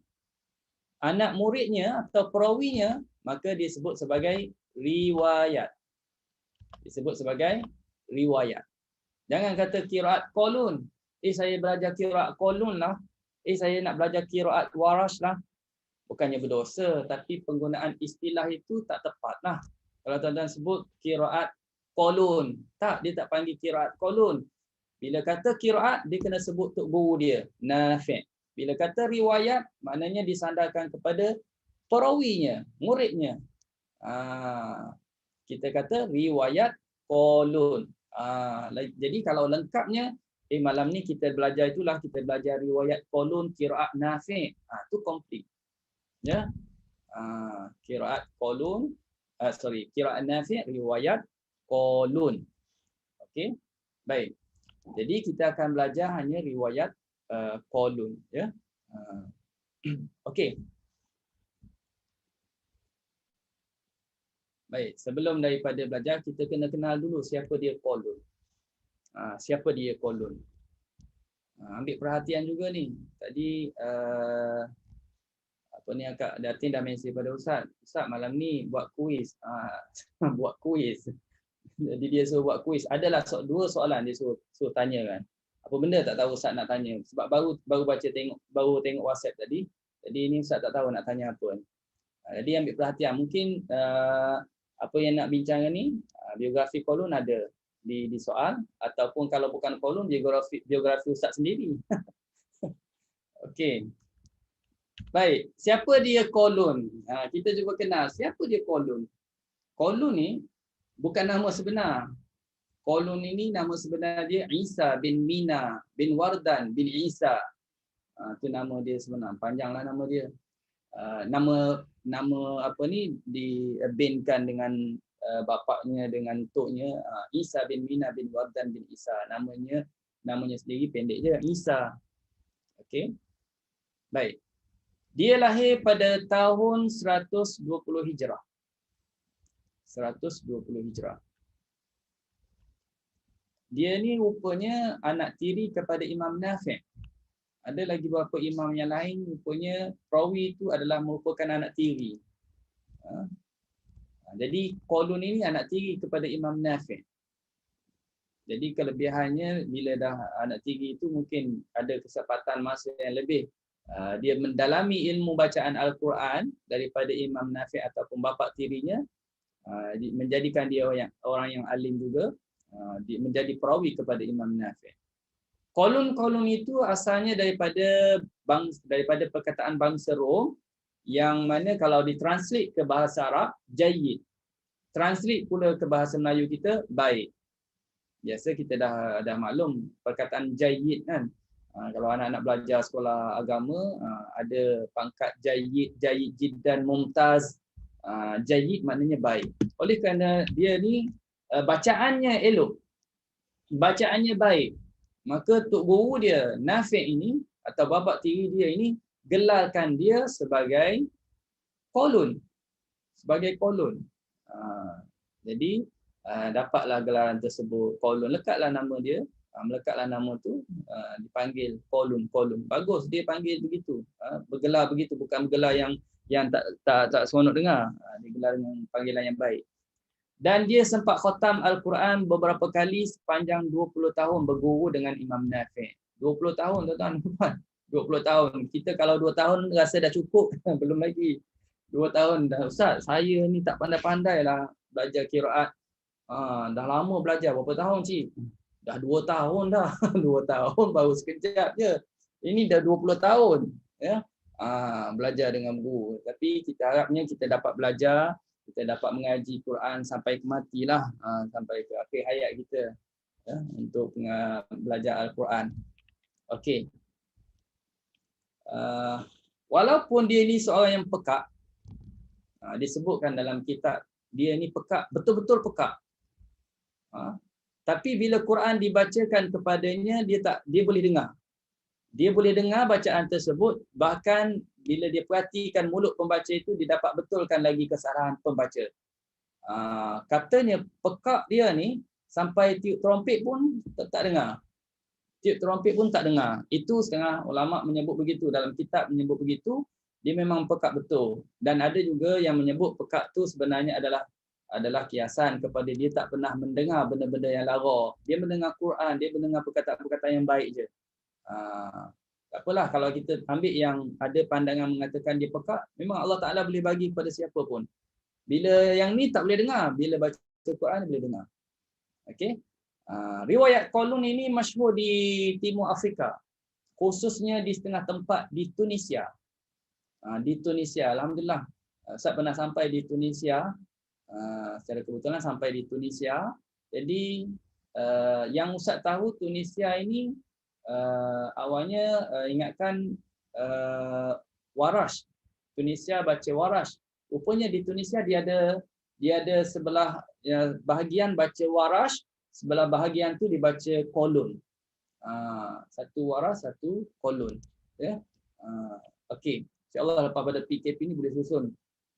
Anak muridnya atau perawinya maka disebut sebagai riwayat. Disebut sebagai riwayat. Jangan kata qiraat qalun. Saya belajar qiraat qalun lah. Saya nak belajar qiraat warash lah. Bukannya berdosa, tapi penggunaan istilah itu tak tepat lah. Kalau tuan-tuan sebut qiraat qalun, tak, dia tak panggil qiraat qalun. Bila kata qiraat, dia kena sebut tok guru dia, Nafi'. Bila kata riwayat, maknanya disandarkan kepada perawinya, muridnya. Kita kata riwayat qalun. Jadi kalau lengkapnya, malam ni kita belajar itulah, kita belajar riwayat qalun, qiraat Nafi'. Itu komplit. Ya. Qiraat qalun, qiraat Nafi', riwayat qalun. Okey. Baik. Jadi kita akan belajar hanya riwayat qalun, ya. Okey. Baik, sebelum daripada belajar kita kena kenal dulu siapa dia qalun. Siapa dia qalun. Ambil perhatian juga ni. Tadi apa ni akak Datin dah mention pada Ustaz. Ustaz malam ni buat kuis. Buat kuis. Jadi dia suruh buat kuis. Adalah dua soalan dia suruh tanya kan. Apa benda tak tahu Ustaz nak tanya. Sebab baru tengok WhatsApp tadi. Jadi ni Ustaz tak tahu nak tanya apa. Jadi ambil perhatian. Mungkin apa yang nak bincang ni, biografi qalun ada di soal, ataupun kalau bukan qalun, biografi Ustaz sendiri. Okey. Baik, siapa dia qalun? Kita cuba kenal siapa dia qalun. Qalun ni bukan nama sebenar. Qalun ini nama sebenar dia Isa bin Mina bin Wardan bin Isa. Itu nama dia sebenar. Panjanglah nama dia. Nama apa ni dibinkan dengan bapaknya dengan toknya, Isa bin Mina bin Wardan bin Isa. Namanya sendiri pendek je, Isa. Okey. Baik. Dia lahir pada tahun 120 Hijrah. 120 Hijrah. Dia ni rupanya anak tiri kepada Imam Nafi'. Ada lagi beberapa imam yang lain rupanya perawi itu adalah merupakan anak tiri. Jadi qalun ini anak tiri kepada Imam Nafi'. Jadi kelebihannya bila dah anak tiri itu mungkin ada kesempatan masa yang lebih. Dia mendalami ilmu bacaan Al-Quran daripada Imam Nafi' ataupun bapa tirinya, menjadikan dia orang yang alim juga, menjadi perawi kepada Imam Nafi'. Qalun itu asalnya daripada perkataan bangsa Rom, yang mana kalau ditranslate ke bahasa Arab, jayyid. Translate pula ke bahasa Melayu kita, baik. Biasa kita dah maklum perkataan jayyid kan. Kalau anak-anak belajar sekolah agama, ada pangkat jayyid, jayyid jiddan, mumtaz. Jayyid maknanya baik. Oleh kerana dia ni bacaannya elok, bacaannya baik, Maka tok guru dia Nafi' ini atau bapa tiri dia ini gelarkan dia sebagai kolun, sebagai kolun. Jadi dapatlah gelaran tersebut kolun, lekatlah nama dia, melekatlah nama tu, dipanggil kolun. Bagus dia panggil begitu, bergelar begitu, bukan bergelar yang tak seronok dengar. Dia gelar dengan panggilan yang baik. Dan dia sempat khatam Al-Quran beberapa kali sepanjang 20 tahun berguru dengan Imam Nafi'. 20 tahun tuan-tuan. 20 tahun. Kita kalau 2 tahun rasa dah cukup, belum lagi. 2 tahun dah, Ustaz, saya ni tak pandai-pandai lah belajar qiraat. Dah lama belajar, berapa tahun cik? Dah 2 tahun dah. 2 tahun baru sekejap je. Ini dah 20 tahun. Ya. Belajar dengan guru. Tapi kita harapnya kita dapat belajar, kita dapat mengaji Quran sampai ke matilah, sampai ke akhir hayat kita, ya, untuk belajar Al-Quran. Okey. Walaupun dia ni seorang yang pekak, disebutkan dalam kitab dia ni pekak, betul-betul pekak. Tapi bila Quran dibacakan kepadanya, dia boleh dengar. Dia boleh dengar bacaan tersebut, bahkan bila dia perhatikan mulut pembaca itu, dia dapat betulkan lagi kesalahan pembaca. Katanya pekak dia ni sampai tiup trompet pun tak dengar. Tiup trompet pun tak dengar. Itu setengah ulama menyebut begitu, dalam kitab menyebut begitu, dia memang pekak betul. Dan ada juga yang menyebut pekak tu sebenarnya adalah kiasan kepada dia tak pernah mendengar benda-benda yang lara. Dia mendengar Quran, dia mendengar perkataan-perkataan yang baik je. Tak apalah kalau kita ambil yang ada pandangan mengatakan dia pekak, memang Allah Ta'ala boleh bagi kepada siapa pun. Bila yang ni tak boleh dengar, bila baca Quran boleh dengar. Okey. Riwayat kolun ini masyhur di Timur Afrika, khususnya di setengah tempat di Tunisia. Di Tunisia, alhamdulillah, Ustaz pernah sampai di Tunisia, secara kebetulan sampai di Tunisia. Jadi yang Ustaz tahu Tunisia ini awalnya ingatkan Warash. Tunisia baca Warash. Rupanya di Tunisia dia ada sebelah bahagian baca Warash, sebelah bahagian tu dibaca kolun. Satu Warash, satu kolun. Ya. Okey. InsyaAllah lepas pada PKP ni boleh susun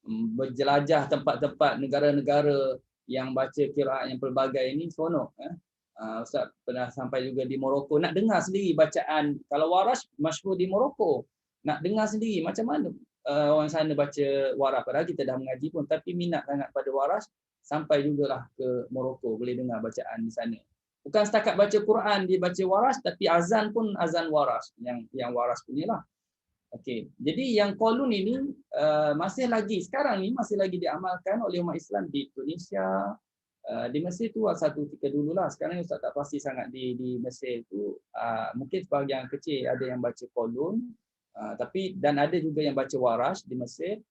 berjelajah tempat-tempat negara-negara yang baca qiraat yang pelbagai ini, seronok. Ustaz pernah sampai juga di Morocco, nak dengar sendiri bacaan. Kalau Warash masyhur di Morocco, nak dengar sendiri macam mana orang sana baca Warash. Padahal kita dah mengaji pun, tapi minat sangat pada Warash, sampai jugalah ke Morocco, boleh dengar bacaan di sana. Bukan setakat baca Quran dia baca Warash, tapi azan pun azan Warash, yang Warash punyalah. Okey, jadi yang kolun ini sekarang ni masih lagi diamalkan oleh umat Islam di Tunisia. Di Mesir tu satu ketika dululah. Sekarang Ustaz tak pasti sangat di Mesir tu. Mungkin sebahagian kecil ada yang baca kolun, dan ada juga yang baca Warash di Mesir.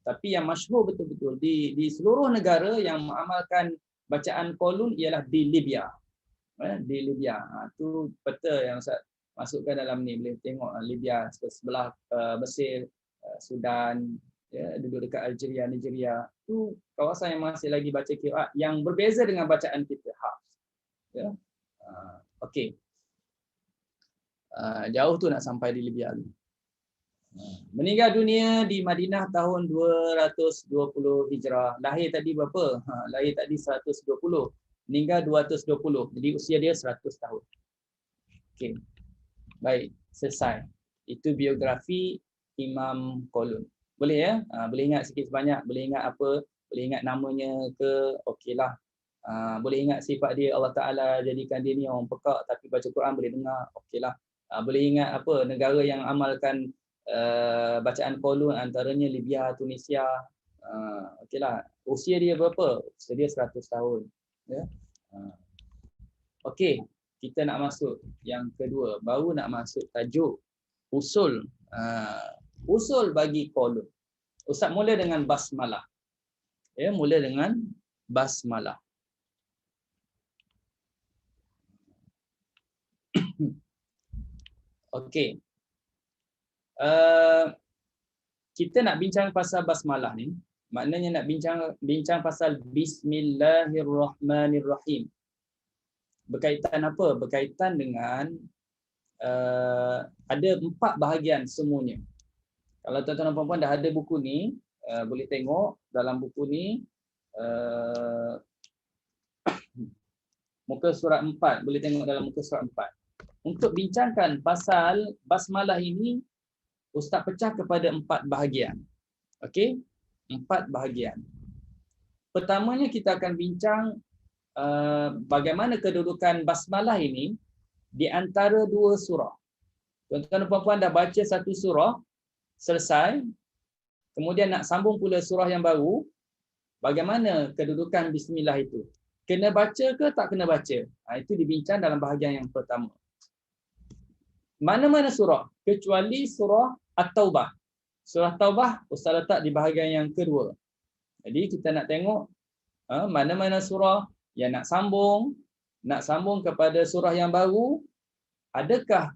Tapi yang masyhur betul-betul di seluruh negara yang mengamalkan bacaan kolun ialah di Libya. Di Libya. Tu peta yang Ustaz masukkan dalam ni, boleh tengok Libya sebelah Mesir, Sudan, ya, duduk dekat Algeria, Nigeria. Itu kawasan yang masih lagi baca qiraat yang berbeza dengan bacaan kita, Hafs. Ya. Okey. Jauh tu nak sampai di Libya. Meninggal dunia di Madinah tahun 220 Hijrah. Lahir tadi berapa? Lahir tadi 120. Meninggal 220. Jadi usia dia 100 tahun. Okey. Baik, selesai. Itu biografi Imam Kolun. Boleh ya? Boleh ingat sikit sebanyak, boleh ingat apa, boleh ingat namanya ke, okeylah. Boleh ingat sifat dia, Allah Ta'ala jadikan dia ni orang pekak tapi baca Quran boleh dengar, okeylah. Boleh ingat apa, negara yang amalkan bacaan kolun, antaranya Libya, Tunisia, okeylah. Usia dia berapa? Usia dia 100 tahun. Ya? Okey, kita nak masuk yang kedua, baru nak masuk tajuk usul. Usul bagi kolun. Ustaz mula dengan basmalah. Ya, mula dengan basmalah. Okey. Kita nak bincang pasal basmalah ni, maknanya nak bincang pasal bismillahirrahmanirrahim. Berkaitan apa? Berkaitan dengan ada 4 bahagian semuanya. Kalau tuan-tuan dan puan-puan dah ada buku ni, boleh tengok dalam buku ni muka surat 4, boleh tengok dalam muka surat 4. Untuk bincangkan pasal basmalah ini, Ustaz pecah kepada 4 bahagian. Okey? 4 bahagian. Pertamanya kita akan bincang bagaimana kedudukan basmalah ini di antara 2 surah. Tuan-tuan dan puan-puan dah baca satu surah, selesai, kemudian nak sambung pula surah yang baru, bagaimana kedudukan bismillah itu? Kena baca ke tak kena baca? Itu dibincang dalam bahagian yang pertama. Mana-mana surah, kecuali surah At-Taubah. Surah Taubah, Ustaz letak di bahagian yang kedua. Jadi kita nak tengok mana-mana surah yang nak sambung kepada surah yang baru, adakah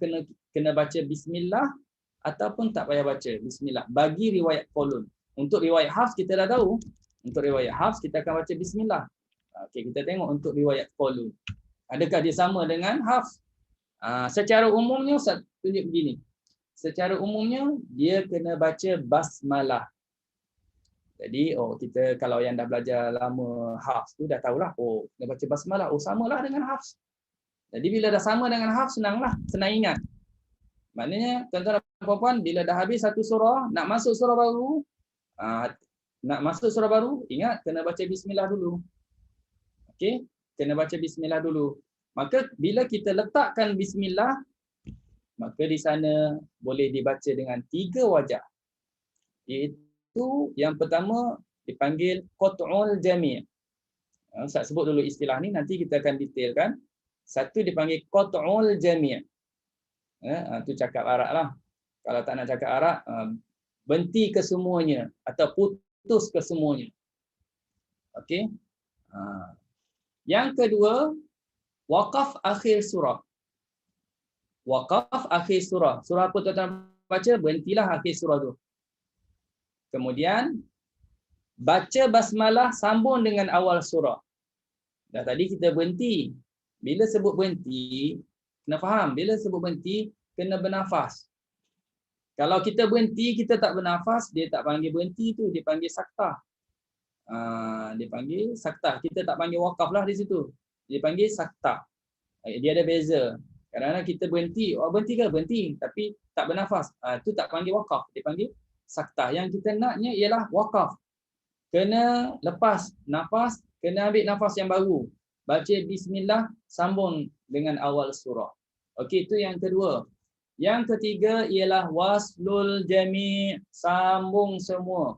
kena baca bismillah ataupun tak payah baca bismillah bagi riwayat Qaulun. Untuk riwayat Hafs kita dah tahu. Untuk riwayat Hafs kita akan baca bismillah. Okey, kita tengok untuk riwayat Qaulun. Adakah dia sama dengan Hafs? Secara umumnya Ustaz tunjuk begini. Secara umumnya dia kena baca basmalah. Jadi kita kalau yang dah belajar lama Hafs tu dah tahulah, kena baca basmalah. Samalah dengan Hafs. Jadi bila dah sama dengan Hafs, senanglah, senang ingat. Maknanya tuan-tuan dan puan-puan, bila dah habis satu surah, nak masuk surah baru, ingat kena baca bismillah dulu. Okey, kena baca bismillah dulu. Maka bila kita letakkan bismillah, maka di sana boleh dibaca dengan 3 wajah. Iaitu yang pertama dipanggil qat'ul jami'. Ustaz sebut dulu istilah ni, nanti kita akan detailkan. Satu dipanggil qat'ul jami'. Tu cakap Arab lah. Kalau tak nak cakap Arab, berhenti ke semuanya atau putus ke semuanya. Okey. Yang kedua, waqaf akhir surah. Waqaf akhir surah. Surah apa tuan-tuan baca, berhentilah akhir surah tu. Kemudian baca basmalah sambung dengan awal surah. Dah tadi kita berhenti. Bila sebut berhenti, kena faham, bila sebut berhenti, kena bernafas. Kalau kita berhenti, kita tak bernafas, dia tak panggil berhenti tu, dia panggil saktah. Dia panggil saktah. Kita tak panggil waqaf lah di situ. Dia panggil saktah. Dia ada beza. Kadang-kadang kita berhenti, berhenti ke? Berhenti. Tapi tak bernafas. Itu tak panggil waqaf. Dia panggil saktah. Yang kita naknya ialah waqaf. Kena lepas nafas, kena ambil nafas yang baru. Baca bismillah, sambung dengan awal surah. Okey, itu yang kedua. Yang ketiga ialah waslul jami', sambung semua.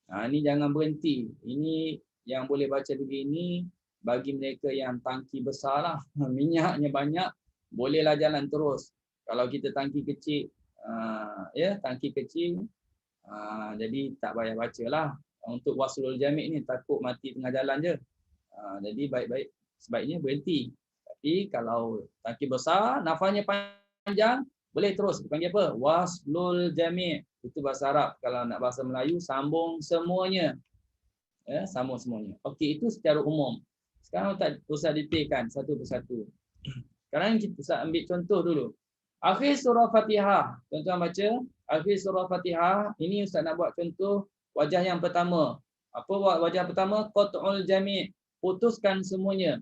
Ini jangan berhenti. Ini yang boleh baca begini bagi mereka yang tangki besar lah. Minyaknya banyak, bolehlah jalan terus. Kalau kita tangki kecil, tangki kecil, jadi tak payah baca lah. Untuk waslul jami' ni takut mati tengah jalan je. Jadi baik-baik sebaiknya berhenti. Tapi kalau tangki besar, nafasnya panjang, boleh terus. Dipanggil apa? Waslul jami'. Itu bahasa Arab. Kalau nak bahasa Melayu, sambung semuanya. Sambung semuanya. Okey, itu secara umum. Sekarang tak usah detailkan satu persatu. Sekarang kita ambil contoh dulu. Akhir surah Fatihah. Tuan-tuan baca. Akhir surah Fatihah. Ini Ustaz nak buat contoh wajah yang pertama. Apa wajah pertama? Qat'ul jami'. Putuskan semuanya.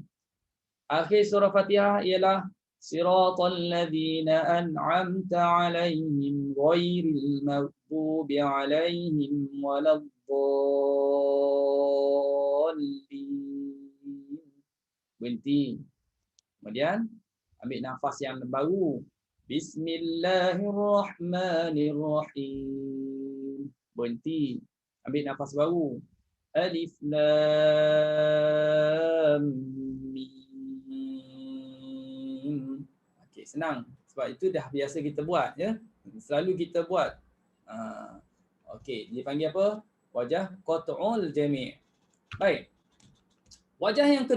Akhir surah Fatihah ialah siratal ladzina an'amta 'alaihim ghairil maghdubi 'alaihim waladdallin. Berhenti. Kemudian ambil nafas yang baru. Bismillahirrahmanirrahim. Berhenti. Ambil nafas baru. Alif lam mim. Okey, senang. Sebab itu dah biasa kita buat, ya. Selalu kita buat. Okey, dipanggil apa? Wajah qat'ul jami'. Baik. Wajah yang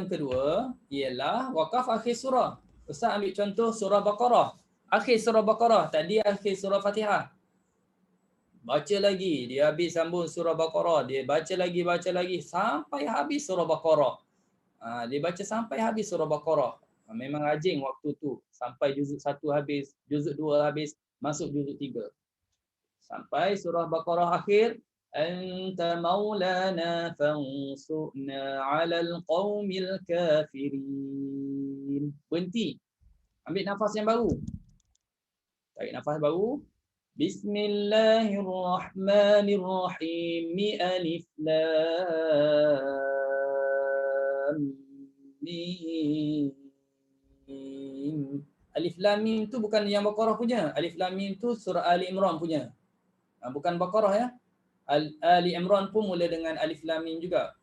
kedua ialah waqaf akhir surah. Ustaz ambil contoh surah Baqarah. Akhir surah Baqarah, tadi akhir surah Fatihah. Baca lagi, dia habis sambung surah Baqarah, dia baca lagi sampai habis surah Baqarah. Dia baca sampai habis surah Baqarah. Memang rajin waktu tu. Sampai juzuk 1 habis, juzuk 2 habis, masuk juzuk 3. Sampai surah Baqarah akhir. Anta maulana fansurna 'alal qaumil kafirin. Berhenti. Ambil nafas yang baru. Tarik nafas baru. Bismillahirrahmanirrahim. Alif lam mim. Alif lam mim tu bukan yang Baqarah punya. Alif lam mim tu surah Ali Imran punya. Bukan Baqarah ya. Ali Imran pun mula dengan alif lam mim juga.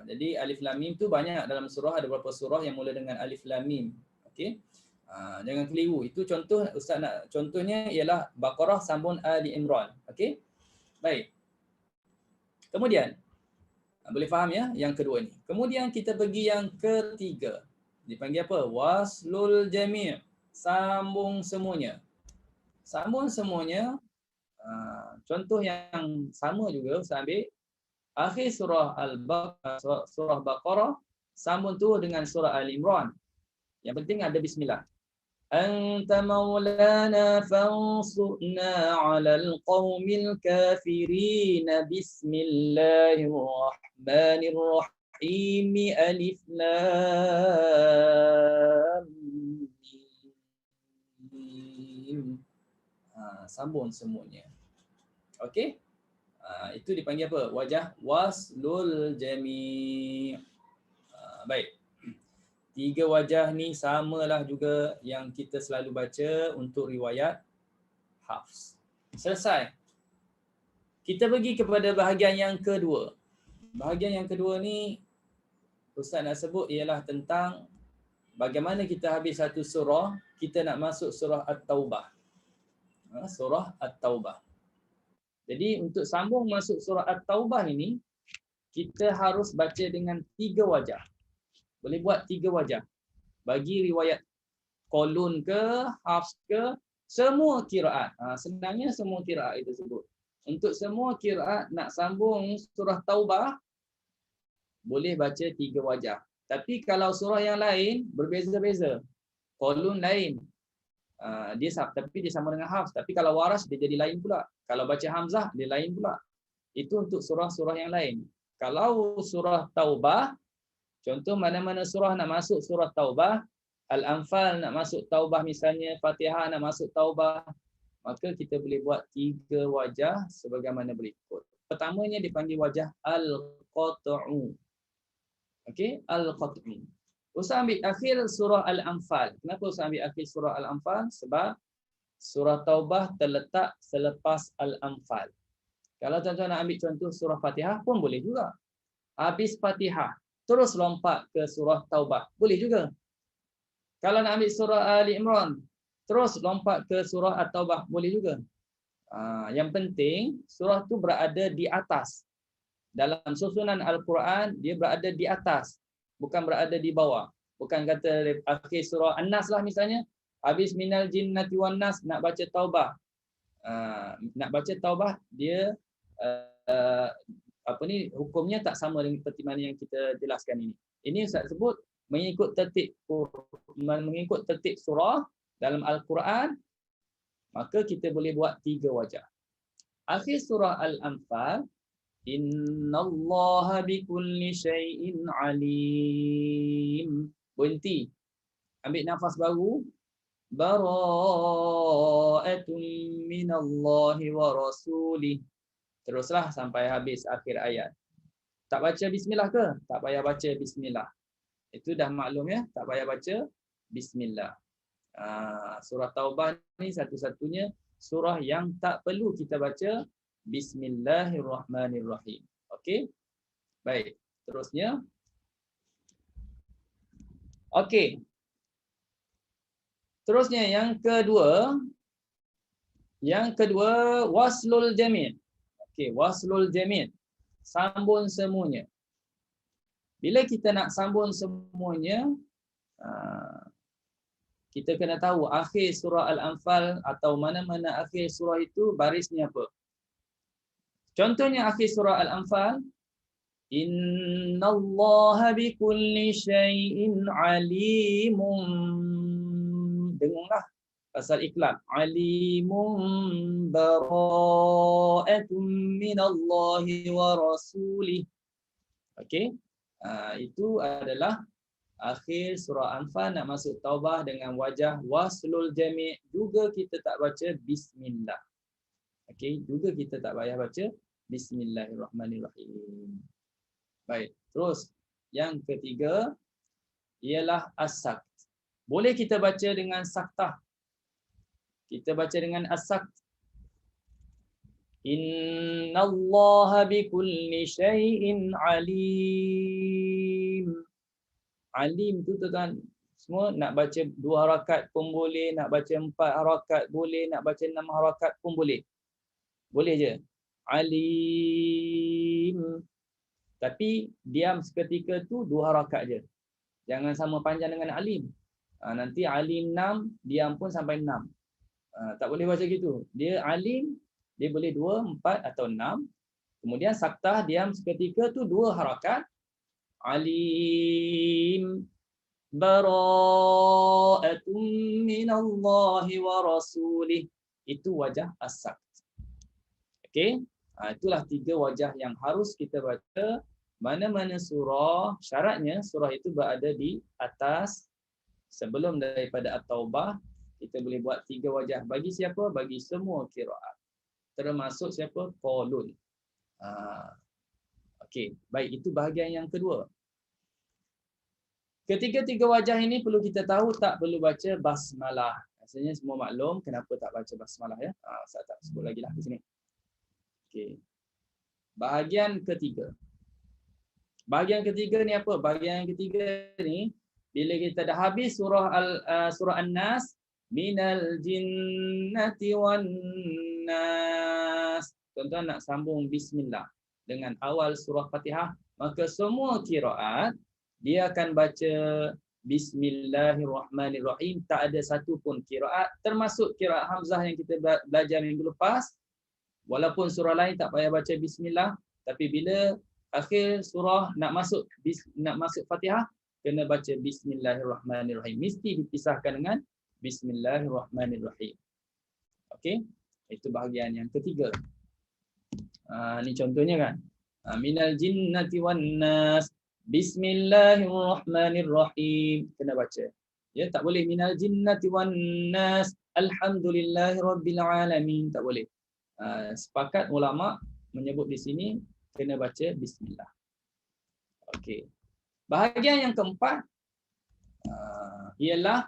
Jadi alif lam mim tu banyak dalam surah, ada beberapa surah yang mula dengan alif lam mim. Okey. Jangan keliru. Itu contoh ustaz nak contohnya ialah Baqarah sambung Ali Imran. Okey. Baik. Kemudian boleh faham ya yang kedua ni. Kemudian kita pergi yang ketiga. Dipanggil apa? Waslul jami'. Sambung semuanya. Sambung semuanya. Contoh yang sama juga saya ambil akhir surah Al-Baqarah, surah Baqarah sambung tu dengan surah Ali Imran. Yang penting ada bismillah. Anta maulana fansurna 'alal qaumil kafirin. Bismillahirrahmanirrahim. Alif lam mim. Sambung semuanya. Okey? Itu dipanggil apa? Wajah waslul jami'. Baik. 3 wajah ni samalah juga yang kita selalu baca untuk riwayat Hafs. Selesai. Kita pergi kepada bahagian yang kedua. Bahagian yang kedua ni ustaz nak sebut ialah tentang bagaimana kita habis satu surah, kita nak masuk surah At-Taubah. Surah At-Taubah. Jadi untuk sambung masuk surah At-Taubah ini, kita harus baca dengan 3 wajah. Boleh buat 3 wajah. Bagi riwayat Qalun ke, Hafs ke, semua kiraat. Senangnya semua kiraat itu sebut. Untuk semua kiraat nak sambung surah Taubah, boleh baca 3 wajah. Tapi kalau surah yang lain, berbeza-beza. Qalun lain. Tapi dia sama dengan Hafs. Tapi kalau Waras, dia jadi lain pula. Kalau baca Hamzah, dia lain pula. Itu untuk surah-surah yang lain. Kalau surah Taubah, contoh mana-mana surah nak masuk surah Taubah, Al-Anfal nak masuk Taubah misalnya, Fatihah nak masuk Taubah, maka kita boleh buat 3 wajah sebagaimana berikut. Pertamanya dipanggil wajah Al-Qat'u. Okey, Al-Qat'u. Ustaz ambil akhir surah Al-Anfal. Kenapa Ustaz ambil akhir surah Al-Anfal? Sebab surah Taubah terletak selepas Al-Anfal. Kalau tuan-tuan nak ambil contoh surah Fatihah pun boleh juga. Habis Fatihah, terus lompat ke surah Taubah. Boleh juga. Kalau nak ambil surah Ali Imran, terus lompat ke surah At-Taubah. Boleh juga. Yang penting, surah tu berada di atas. Dalam susunan Al-Quran, dia berada di atas. Bukan berada di bawah. Bukan kata akhir surah An-Nas lah misalnya. Habis minal jinnati wan nas nak baca Taubah. Nak baca Taubah, dia hukumnya tak sama dengan seperti mana yang kita jelaskan ini. Ini Ustaz sebut mengikut tertib surah dalam Al-Quran, maka kita boleh buat 3 wajah. Akhir surah Al-Anfal, innallaha bikulli syai'in alim. Berhenti. Ambil nafas baru. Bara'atun minallahi wa rasulih. Teruslah sampai habis akhir ayat. Tak baca bismillah ke? Tak payah baca bismillah. Itu dah maklum ya, tak payah baca bismillah. Surah Taubah ni satu-satunya surah yang tak perlu kita baca Bismillahirrahmanirrahim. Okey? Baik, terusnya. Okey. Terusnya yang kedua waslul jami'. Okey, waslul jami'. Sambung semuanya. Bila kita nak sambung semuanya, kita kena tahu akhir surah Al-Anfal atau mana-mana akhir surah itu barisnya apa. Contohnya akhir surah Al-Anfal, Innallaha bikulli syai'in alimun. Dengarlah pasal iklan. Alimun bara'atun minallahi wa rasulih. Okey. Itu adalah akhir surah Anfal. Nak masuk Taubah dengan wajah waslul jami'. Juga kita tak baca bismillah. Okey, juga kita tak payah baca bismillahirrahmanirrahim. Baik, terus yang ketiga ialah as-sakt. Boleh kita baca dengan saktah. Kita baca dengan as-sakt. Innallaha bikulli syai'in alim. Alim tu tuan semua nak baca 2 harakat pun boleh, nak baca 4 harakat boleh, nak baca 6 harakat pun boleh. Boleh je. Alim. Tapi diam seketika tu 2 harakat je. Jangan sama panjang dengan alim. Nanti alim 6, diam pun sampai 6. Tak boleh baca gitu. Dia alim, dia boleh 2, 4 atau 6. Kemudian saktah diam seketika tu 2 harakat. Alim bara'atun minallahi wa rasulih. Itu wajah as-sakt. Okey. Itulah 3 wajah yang harus kita baca. Mana-mana surah, syaratnya surah itu berada di atas sebelum daripada At-Taubah. Kita boleh buat 3 wajah. Bagi siapa? Bagi semua qiraat. Termasuk siapa? Qalun. Okey, baik, itu bahagian yang kedua. Ketiga-tiga wajah ini perlu kita tahu tak perlu baca basmalah. Rasanya semua maklum kenapa tak baca basmalah ya. Saya tak sebut lagi lah di sini. Okey. Bahagian ketiga. Bahagian ketiga ni apa? Bahagian yang ketiga ni bila kita dah habis surah An-Nas, minal jinnati wan nas. Tuan-tuan nak sambung bismillah dengan awal surah Fatihah, maka semua qiraat dia akan baca bismillahirrahmanirrahim. Tak ada satu pun qiraat termasuk qiraat Hamzah yang kita belajar minggu lepas. Walaupun surah lain tak payah baca bismillah, tapi bila akhir surah nak masuk Fatihah kena baca bismillahirrahmanirrahim. Mesti dipisahkan dengan bismillahirrahmanirrahim. Okey, itu bahagian yang ketiga. Ni contohnya kan. Minal jinnati wan nas bismillahirrahmanirrahim kena baca. Ya, tak boleh minal jinnati wan nas alhamdulillahirabbil alamin, tak boleh. Sepakat ulama menyebut di sini kena baca bismillah. Okey. Bahagian yang keempat ialah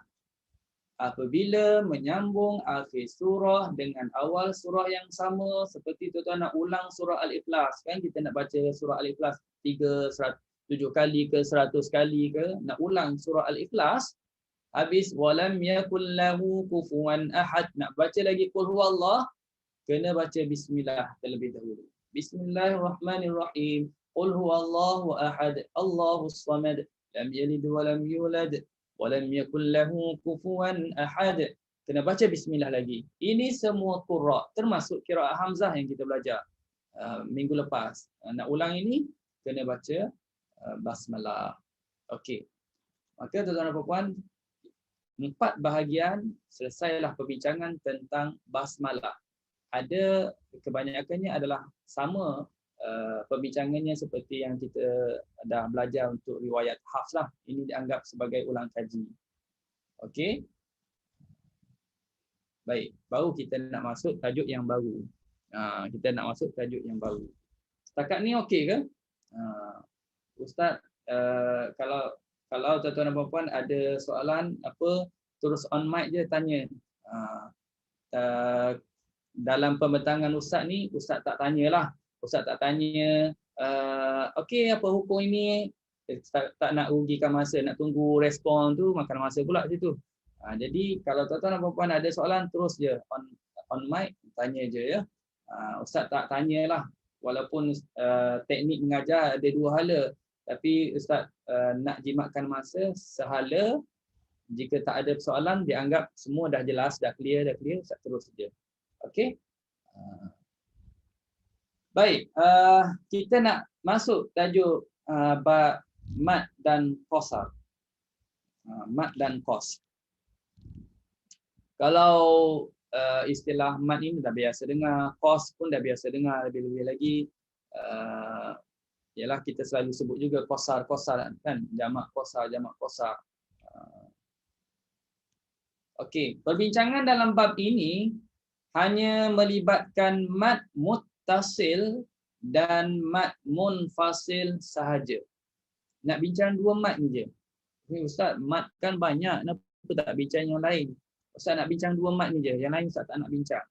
apabila menyambung akhir surah dengan awal surah yang sama, seperti tuan-tuan nak ulang surah Al-Ikhlas, kan kita nak baca surah Al-Ikhlas 7 kali ke 100 kali ke, nak ulang surah Al-Ikhlas, habis walam yakul lahu kufuwan ahad, nak baca lagi qul huwallah, kena baca bismillah terlebih dahulu. Bismillahirrahmanirrahim. Qul huwallahu ahad, Allahus samad, lam yalid wa lam yulad wa lam yakul lahu kufuwan ahad. Kena baca bismillah lagi. Ini semua qurra, termasuk qiraat Hamzah yang kita belajar minggu lepas. Nak ulang ini kena baca basmalah. Okey. Maka tuan-tuan dan puan, 4 bahagian selesailah perbincangan tentang basmalah. Ada kebanyakannya adalah sama perbincangannya seperti yang kita dah belajar untuk riwayat Hafs lah. Ini dianggap sebagai ulang kaji. Okey. Baik, baru kita nak masuk tajuk yang baru. Kita nak masuk tajuk yang baru. Setakat ni okey ke? Ustaz, kalau tuan-tuan dan puan-puan ada soalan apa, terus on mic je tanya. Dalam pembentangan Ustaz ni, Ustaz tak tanyalah. Ustaz tak tanya, okey apa hukum ini, tak nak rugikan masa, nak tunggu respon tu, makan masa pula situ. Jadi kalau tuan-tuan dan puan-puan ada soalan, terus je on mic, tanya je ya. Ustaz tak tanyalah, walaupun teknik mengajar ada 2 hala, tapi Ustaz nak jimatkan masa sehala. Jika tak ada persoalan, dianggap semua dah jelas, dah clear, Ustaz terus saja. Okey. Baik, kita nak masuk tajuk bab mat dan qasar. Mat dan qas. Kalau istilah mat ini dah biasa dengar, qas pun dah biasa dengar, lebih-lebih lagi ialah kita selalu sebut juga qasar kan, jamak qasar. Okey, perbincangan dalam bab ini hanya melibatkan mat muttasil dan mat munfasil sahaja. Nak bincang dua mat je. Ustaz, mat kan banyak, kenapa tak bincang yang lain? Ustaz nak bincang dua mat ni je, yang lain Ustaz tak nak bincang.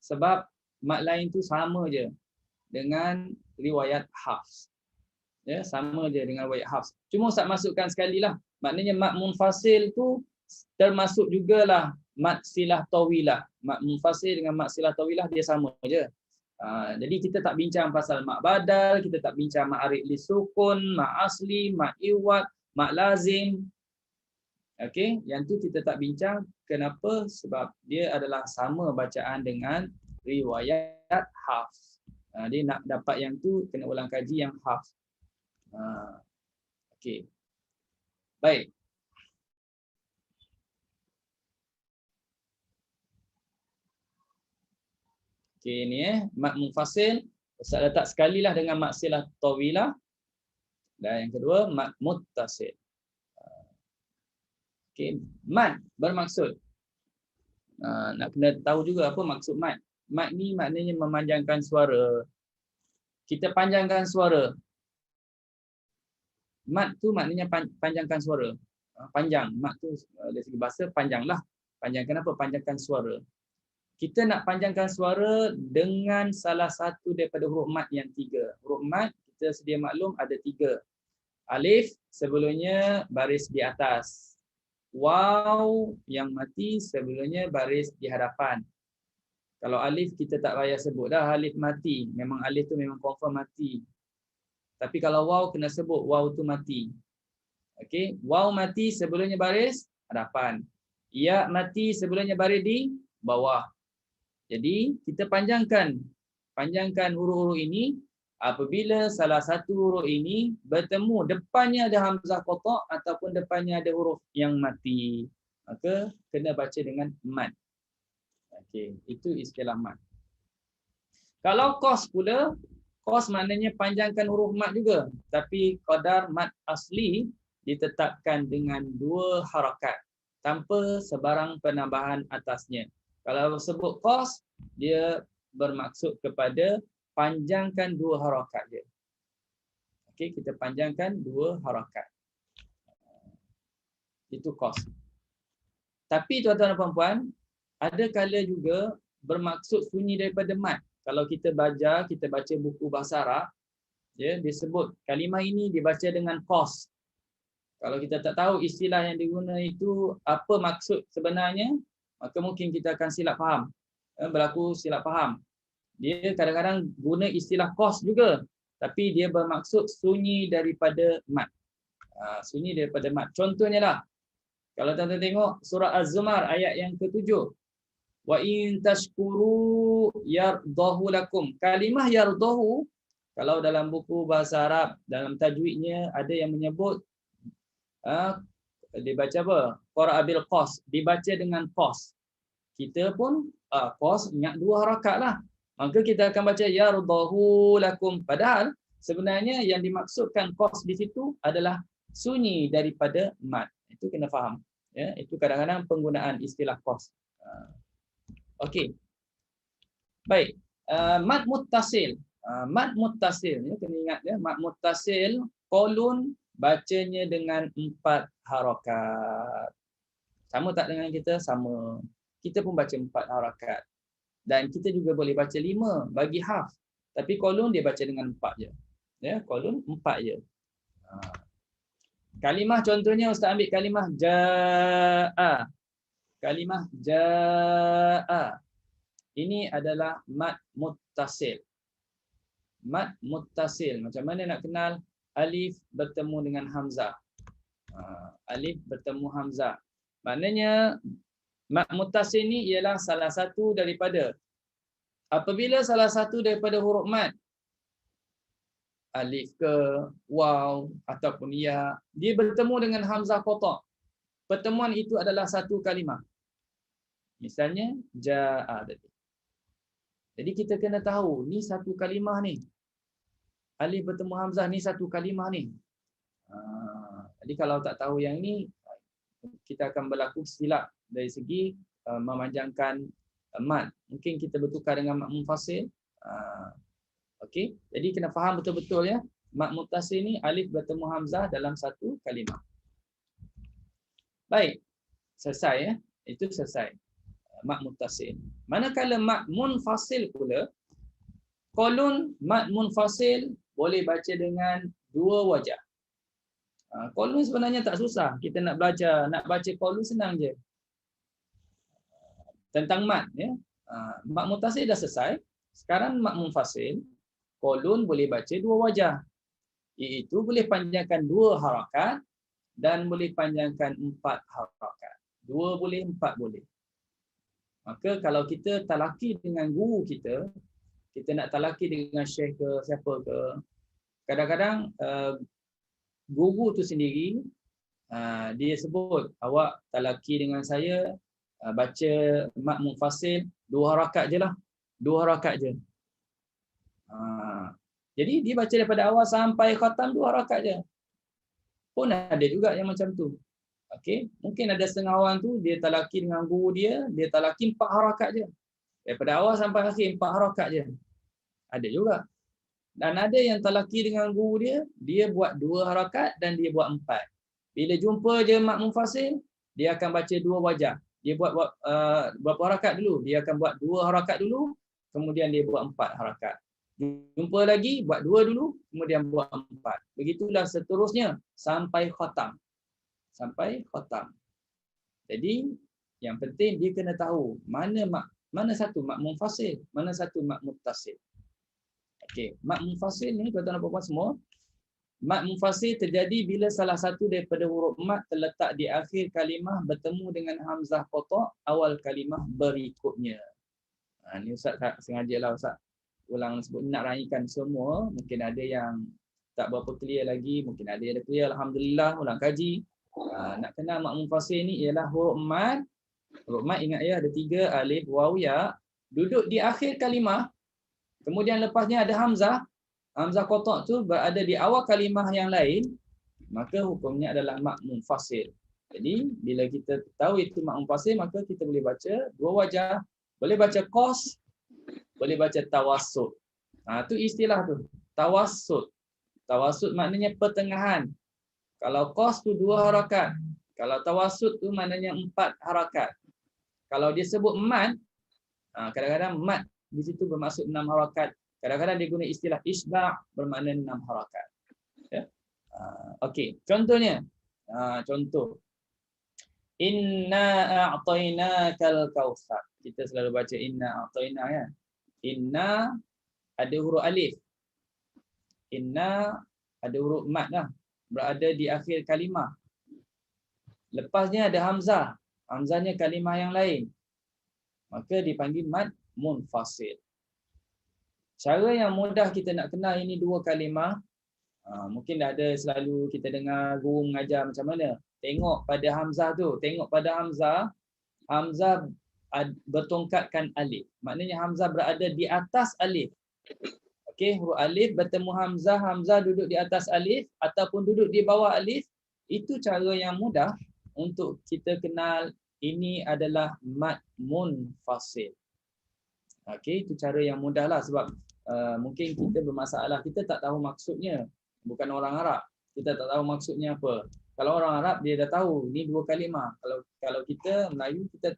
Sebab mat lain tu sama je dengan riwayat Hafs. Ya, sama je dengan riwayat Hafs. Cuma Ustaz masukkan sekali lah. Maknanya mat munfasil tu termasuk jugalah mat silah tawilah. Mat munfasil dengan mat silah tawilah dia sama je. Jadi kita tak bincang pasal mat badal, kita tak bincang mat arid li sukun, mat asli, mat iwad, mat lazim. Okey, yang tu kita tak bincang. Kenapa? Sebab dia adalah sama bacaan dengan riwayat Hafs. Dia nak dapat yang tu kena ulang kaji yang Hafs. Okey. Baik. Okey, ni mat munfasil. Ustaz letak sekali lah dengan mat silah tawilah. Dan yang kedua, mat muttasil. Okey, mat bermaksud. Nak kena tahu juga apa maksud mat. Mat ni maknanya memanjangkan suara. Kita panjangkan suara. Mat tu maknanya panjangkan suara. Panjang. Mat tu dari segi bahasa panjanglah. Panjangkan apa? Panjangkan suara. Kita nak panjangkan suara dengan salah satu daripada huruf mat yang tiga. Huruf mat kita sedia maklum ada tiga. Alif sebelumnya baris di atas. Waw yang mati sebelumnya baris di hadapan. Kalau alif kita tak payah sebut dah alif mati. Memang alif tu memang confirm mati. Tapi kalau waw kena sebut waw tu mati. Okey, waw mati sebelumnya baris hadapan. Ya mati sebelumnya baris di bawah. Jadi kita panjangkan huruf-huruf ini apabila salah satu huruf ini bertemu depannya ada hamzah qata' ataupun depannya ada huruf yang mati, maka kena baca dengan mat. Okey, itu istilah mat. Kalau qas pula, qas maknanya panjangkan huruf mat juga, tapi qadar mat asli ditetapkan dengan dua harakat tanpa sebarang penambahan atasnya. Kalau sebut qas, dia bermaksud kepada panjangkan dua harakat je. Okey, kita panjangkan dua harakat. Itu qas. Tapi tuan-tuan dan puan-puan, ada kala juga bermaksud sunyi daripada mat. Kalau kita baca buku bahasa Arab, ya, disebut kalimah ini dibaca dengan qas. Kalau kita tak tahu istilah yang diguna itu apa maksud sebenarnya, maka mungkin kita akan silap faham. Berlaku silap faham. Dia kadang-kadang guna istilah qas juga, tapi dia bermaksud sunyi daripada mat. Sunyi daripada mat. Contohnya lah, kalau tuan-tuan tengok surah Az-Zumar ayat yang ke-7. Wa in tashkuru yardahu lakum. Kalimah yardahu, kalau dalam buku bahasa Arab, dalam tajwidnya ada yang menyebut dibaca apa? Qara'a bil qas, dibaca dengan qas. Kita pun qas ingat dua harakat lah. Maka kita akan baca yardahu lakum. Padahal sebenarnya yang dimaksudkan qas di situ adalah sunyi daripada mat. Itu kena faham. Ya, itu kadang-kadang penggunaan istilah qas. Okey. Baik. Mat muttasil. Mat muttasil ni kena ingat ya, mat muttasil qalun bacanya dengan 4 harakat. Sama tak dengan kita? Sama. Kita pun baca 4 harakat. Dan kita juga boleh baca 5 bagi Hafs. Tapi qalun dia baca dengan 4 je. Ya, qalun 4 je. Kalimah contohnya Ustaz ambil kalimah jaa. Kalimah jaa. Ini adalah mat muttasil. Mat muttasil. Macam mana nak kenal? Alif bertemu dengan hamzah. Alif bertemu hamzah. Maknanya mat muttasil ni ialah salah satu daripada, apabila salah satu daripada huruf mat alif ke, waw ataupun ya, dia bertemu dengan hamzah qata'. Pertemuan itu adalah satu kalimah. Misalnya jaa tadi. Jadi kita kena tahu ni satu kalimah ni. Alif bertemu hamzah ni satu kalimah ni. Jadi kalau tak tahu yang ni, kita akan berlaku silap dari segi memanjangkan mad. Mungkin kita bertukar dengan mad munfasil. Okey, jadi kena faham betul-betul ya. Mad muttasil ni alif bertemu hamzah dalam satu kalimah. Baik. Selesai ya. Itu selesai. Mad muttasil. Manakala mad munfasil pula, qaulun mad munfasil boleh baca dengan dua wajah. Qaulun sebenarnya tak susah. Kita nak belajar, nak baca qaulun senang je. Tentang mad ya. Mad muttasil dah selesai. Sekarang mad munfasil, qaulun boleh baca dua wajah. Iaitu boleh panjangkan 2 harakat dan boleh panjangkan 4 harakat. 2 boleh, 4 boleh. Maka kalau kita talaki dengan guru kita nak talaki dengan syekh ke siapa ke, kadang-kadang guru tu sendiri dia sebut, awak talaki dengan saya baca mad munfasil 2 harakat je lah. 2 harakat je. Jadi dia baca daripada awal sampai khatam 2 harakat je. Pun ada juga yang macam tu. Okey, mungkin ada setengah orang tu dia talaki dengan guru dia talaki 4 harakat je. Daripada awal sampai akhir 4 harakat je. Ada juga. Dan ada yang talaki dengan guru dia buat 2 harakat dan dia buat 4. Bila jumpa je mad munfasil, dia akan baca 2 wajah. Dia buat berapa harakat dulu? Dia akan buat 2 harakat dulu, kemudian dia buat 4 harakat. Jumpa lagi, buat 2 dulu, kemudian buat 4. Begitulah seterusnya sampai khatam. Sampai khatam. Jadi, yang penting dia kena tahu mana satu mad munfasil, mana satu mad muttasil. Okey, mad munfasil ni tuan-tuan dan puan-puan semua, mad munfasil terjadi bila salah satu daripada huruf mad terletak di akhir kalimah bertemu dengan hamzah qata' awal kalimah berikutnya. Ni Ustaz tak sengajalah Ustaz ulang sebut, nak raikan semua. Mungkin ada yang tak berapa clear lagi, mungkin ada yang dah clear, alhamdulillah, ulang kaji. Nak kenal mad munfasil ni ialah huruf mad. Huruf mad ingat ya, ada 3, alif, waw, ya, duduk di akhir kalimah. Kemudian lepasnya ada hamzah. Hamzah qata' tu berada di awal kalimah yang lain, maka hukumnya adalah mad munfasil. Jadi bila kita tahu itu mad munfasil, maka kita boleh baca 2 wajah. Boleh baca qas, boleh baca tawassut. Tu istilah tu, tawassut. Tawassut maknanya pertengahan. Kalau qas tu 2 harakat. Kalau tawassut tu maknanya 4 harakat. Kalau dia sebut mad, kadang-kadang mad di situ bermaksud 6 harakat. Kadang-kadang dia guna istilah isba' bermakna 6 harakat. Ya. Okey, contohnya. Contoh. Inna a'tainakal kautsar. Kita selalu baca inna a'taina ya. Inna ada huruf alif. Inna ada huruf mad lah. Berada di akhir kalimah. Lepasnya ada hamzah. Hamzahnya kalimah yang lain. Maka dipanggil mad munfasil. Cara yang mudah kita nak kenal ini 2 kalimah, mungkin ada selalu kita dengar guru mengajar macam mana. Tengok pada hamzah tu. Tengok pada hamzah. Hamzah bertongkatkan alif. Maknanya hamzah berada di atas alif. Okey, huruf alif bertemu hamzah. Hamzah duduk di atas alif ataupun duduk di bawah alif. Itu cara yang mudah untuk kita kenal ini adalah mad munfasil. Okey, itu cara yang mudah lah sebab mungkin kita bermasalah. Kita tak tahu maksudnya. Bukan orang Arab. Kita tak tahu maksudnya apa. Kalau orang Arab dia dah tahu ni 2 kalimah. Kalau kita Melayu, kita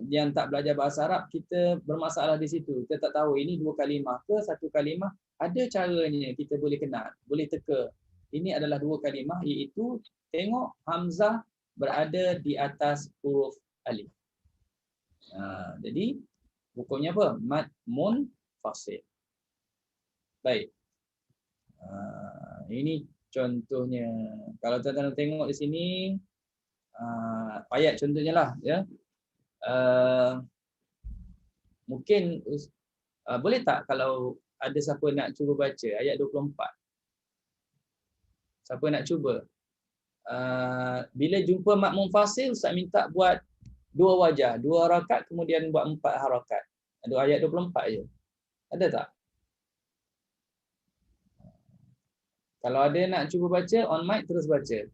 yang tak belajar bahasa Arab, kita bermasalah di situ. Kita tak tahu ini 2 kalimah ke 1 kalimah. Ada caranya kita boleh kenal, boleh teka. Ini adalah 2 kalimah, iaitu tengok hamzah berada di atas huruf alif. Jadi hukumnya apa? Mad munfasil. Baik. Ini contohnya. Kalau tuan-tuan tengok di sini, ayat contohnya lah ya. Mungkin boleh tak kalau ada siapa nak cuba baca ayat 24. Siapa nak cuba? Bila jumpa makmum fasil, Ustaz minta buat 2 wajah, 2 harakat kemudian buat 4 harakat. Ada ayat 24 je. Ada tak? Kalau ada nak cuba baca, on mic terus baca.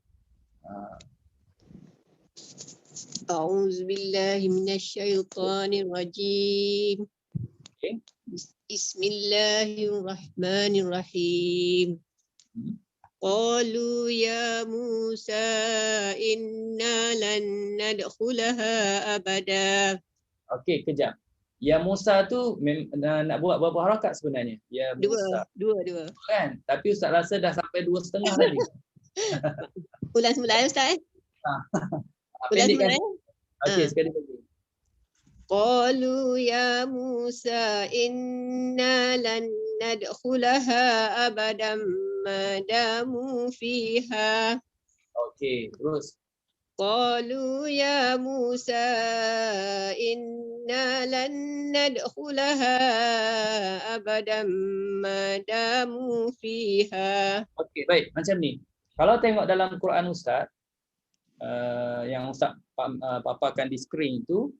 A'udzu billahi minasyaitonir rajim. Okay. Bismillahirrahmanirrahim. Qalu ya Musa inna lan nadkhulaha abada. Okey, kejap. Ya Musa tu nak buat berapa harakat sebenarnya? Ya Musa. Dua. Kan? Tapi Ustaz rasa dah sampai 2,5 tadi. Ulang semula Ustaz. Ulang Pendek kan? semula. Okey, sekali lagi. Qalu ya Musa inna lan nadkhulaha abadan ma damu fiha. Okey, terus. Qalu ya Musa inna lan nadkhulaha abadan ma damu fiha. Okey, baik. Macam ni. Kalau tengok dalam Quran Ustaz, yang Ustaz paparkan di skrin itu,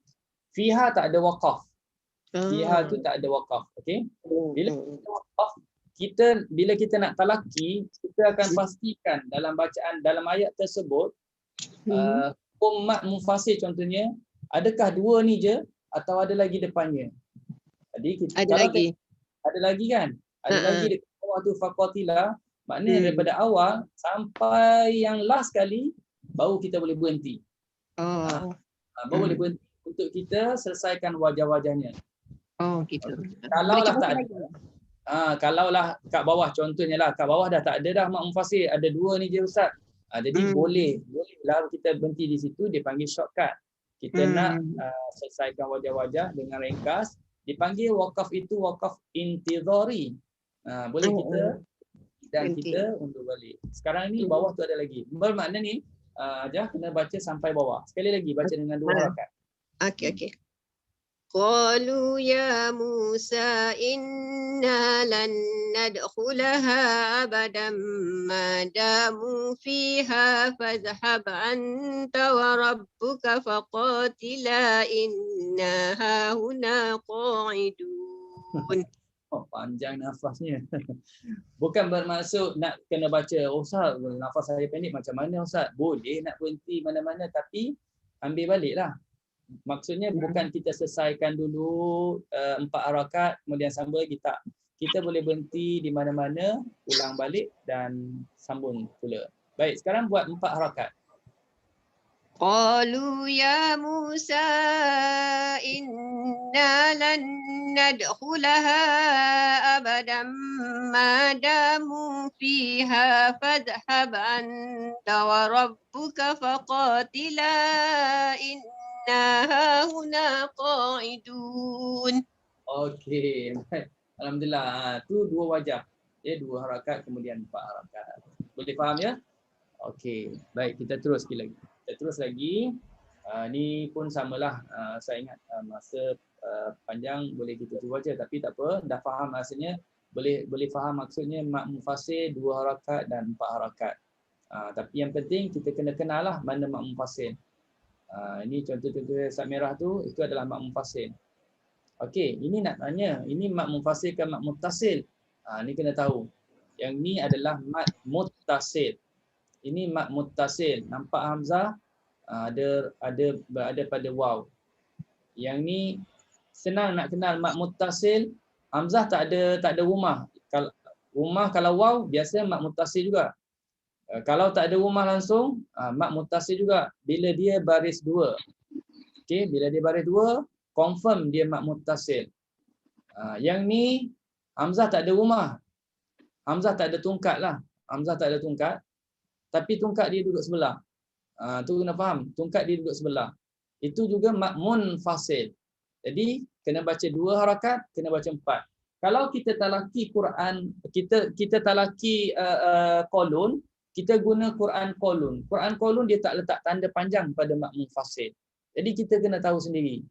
fiha tak ada waqaf. Fiha tu tak ada waqaf. Okey? Bila kita waqaf, bila kita nak talaki, kita akan pastikan dalam bacaan dalam ayat tersebut mat mufassir contohnya, adakah 2 ni je atau ada lagi depannya? Jadi kita ada lagi kan? Ada lagi dekat bawah tu faqatila, maknanya daripada awal sampai yang last kali baru kita boleh berhenti. Baru boleh berhenti untuk kita selesaikan wajah-wajahnya. Gitu. Kalaulah tak ada. Kalaulah kat bawah contohnya lah, kat bawah dah tak ada dah mak mufassir, ada 2 ni je Ustaz. Jadi bolehlah kita berhenti di situ, dia panggil shortcut. Kita nak selesaikan wajah-wajah dengan ringkas, dipanggil waqaf itu waqaf intidhari. Boleh kita dan kita undur balik. Sekarang ni bawah tu ada lagi. Bermakna ni Jah kena baca sampai bawah. Sekali lagi baca dengan 2 harakat. Okey. Qalu ya Musa inna lan nadkhulaha abadan ma damu fiha fadhhab anta wa rabbuka faqatila inna hahuna qa'idun. Panjang nafasnya. Bukan bermaksud nak kena baca, Ustaz nafas saya pendek macam mana Ustaz? Boleh nak berhenti mana-mana tapi ambil baliklah. Maksudnya bukan kita selesaikan dulu 4 harakat kemudian sambung lagi, tak. Kita boleh berhenti di mana-mana, ulang balik dan sambung pula. Baik, sekarang buat 4 harakat. Qalu ya Musa inna lan nadkhulaha abadan ma damu fiha fadhhab anta wa rabbuka faqatila inna hahuna qa'idun. Okey. Alhamdulillah. Tu 2 wajah. 2 harakat kemudian 4 harakat. Boleh faham ya? Okey. Baik, kita terus lagi. Ni pun samalah, saya ingat masa panjang boleh kita cuba baca tapi tak apa, dah faham maksudnya, boleh faham maksudnya mak mufassir 2 harakat dan 4 harakat. Tapi yang penting kita kena kenal lah mana mak mufassir. Ini contoh-contoh sat merah tu, itu adalah mak mufassir. Okey, ini nak tanya, ini mak mufassir ke mak muttasil? Ni kena tahu. Yang ni adalah mak muttasil. Ini mak muttasil, nampak hamzah ada pada waw. Yang ni senang nak kenal mak muttasil, hamzah tak ada rumah. Kalau rumah kalau waw biasa mak muttasil juga. Kalau tak ada rumah langsung mak muttasil juga bila dia baris 2. Okey, bila dia baris 2 confirm dia mak muttasil. Yang ni hamzah tak ada rumah. Hamzah tak ada tungkat lah. Hamzah tak ada tungkat. Tapi tungkat dia duduk sebelah. Tu kena faham. Tungkat dia duduk sebelah. Itu juga mak munfasil. Jadi kena baca 2 harakat, kena baca 4. Kalau kita talaki Quran, kita talaki kolon, kita guna Quran kolon. Quran kolon dia tak letak tanda panjang pada mak munfasil. Jadi kita kena tahu sendiri.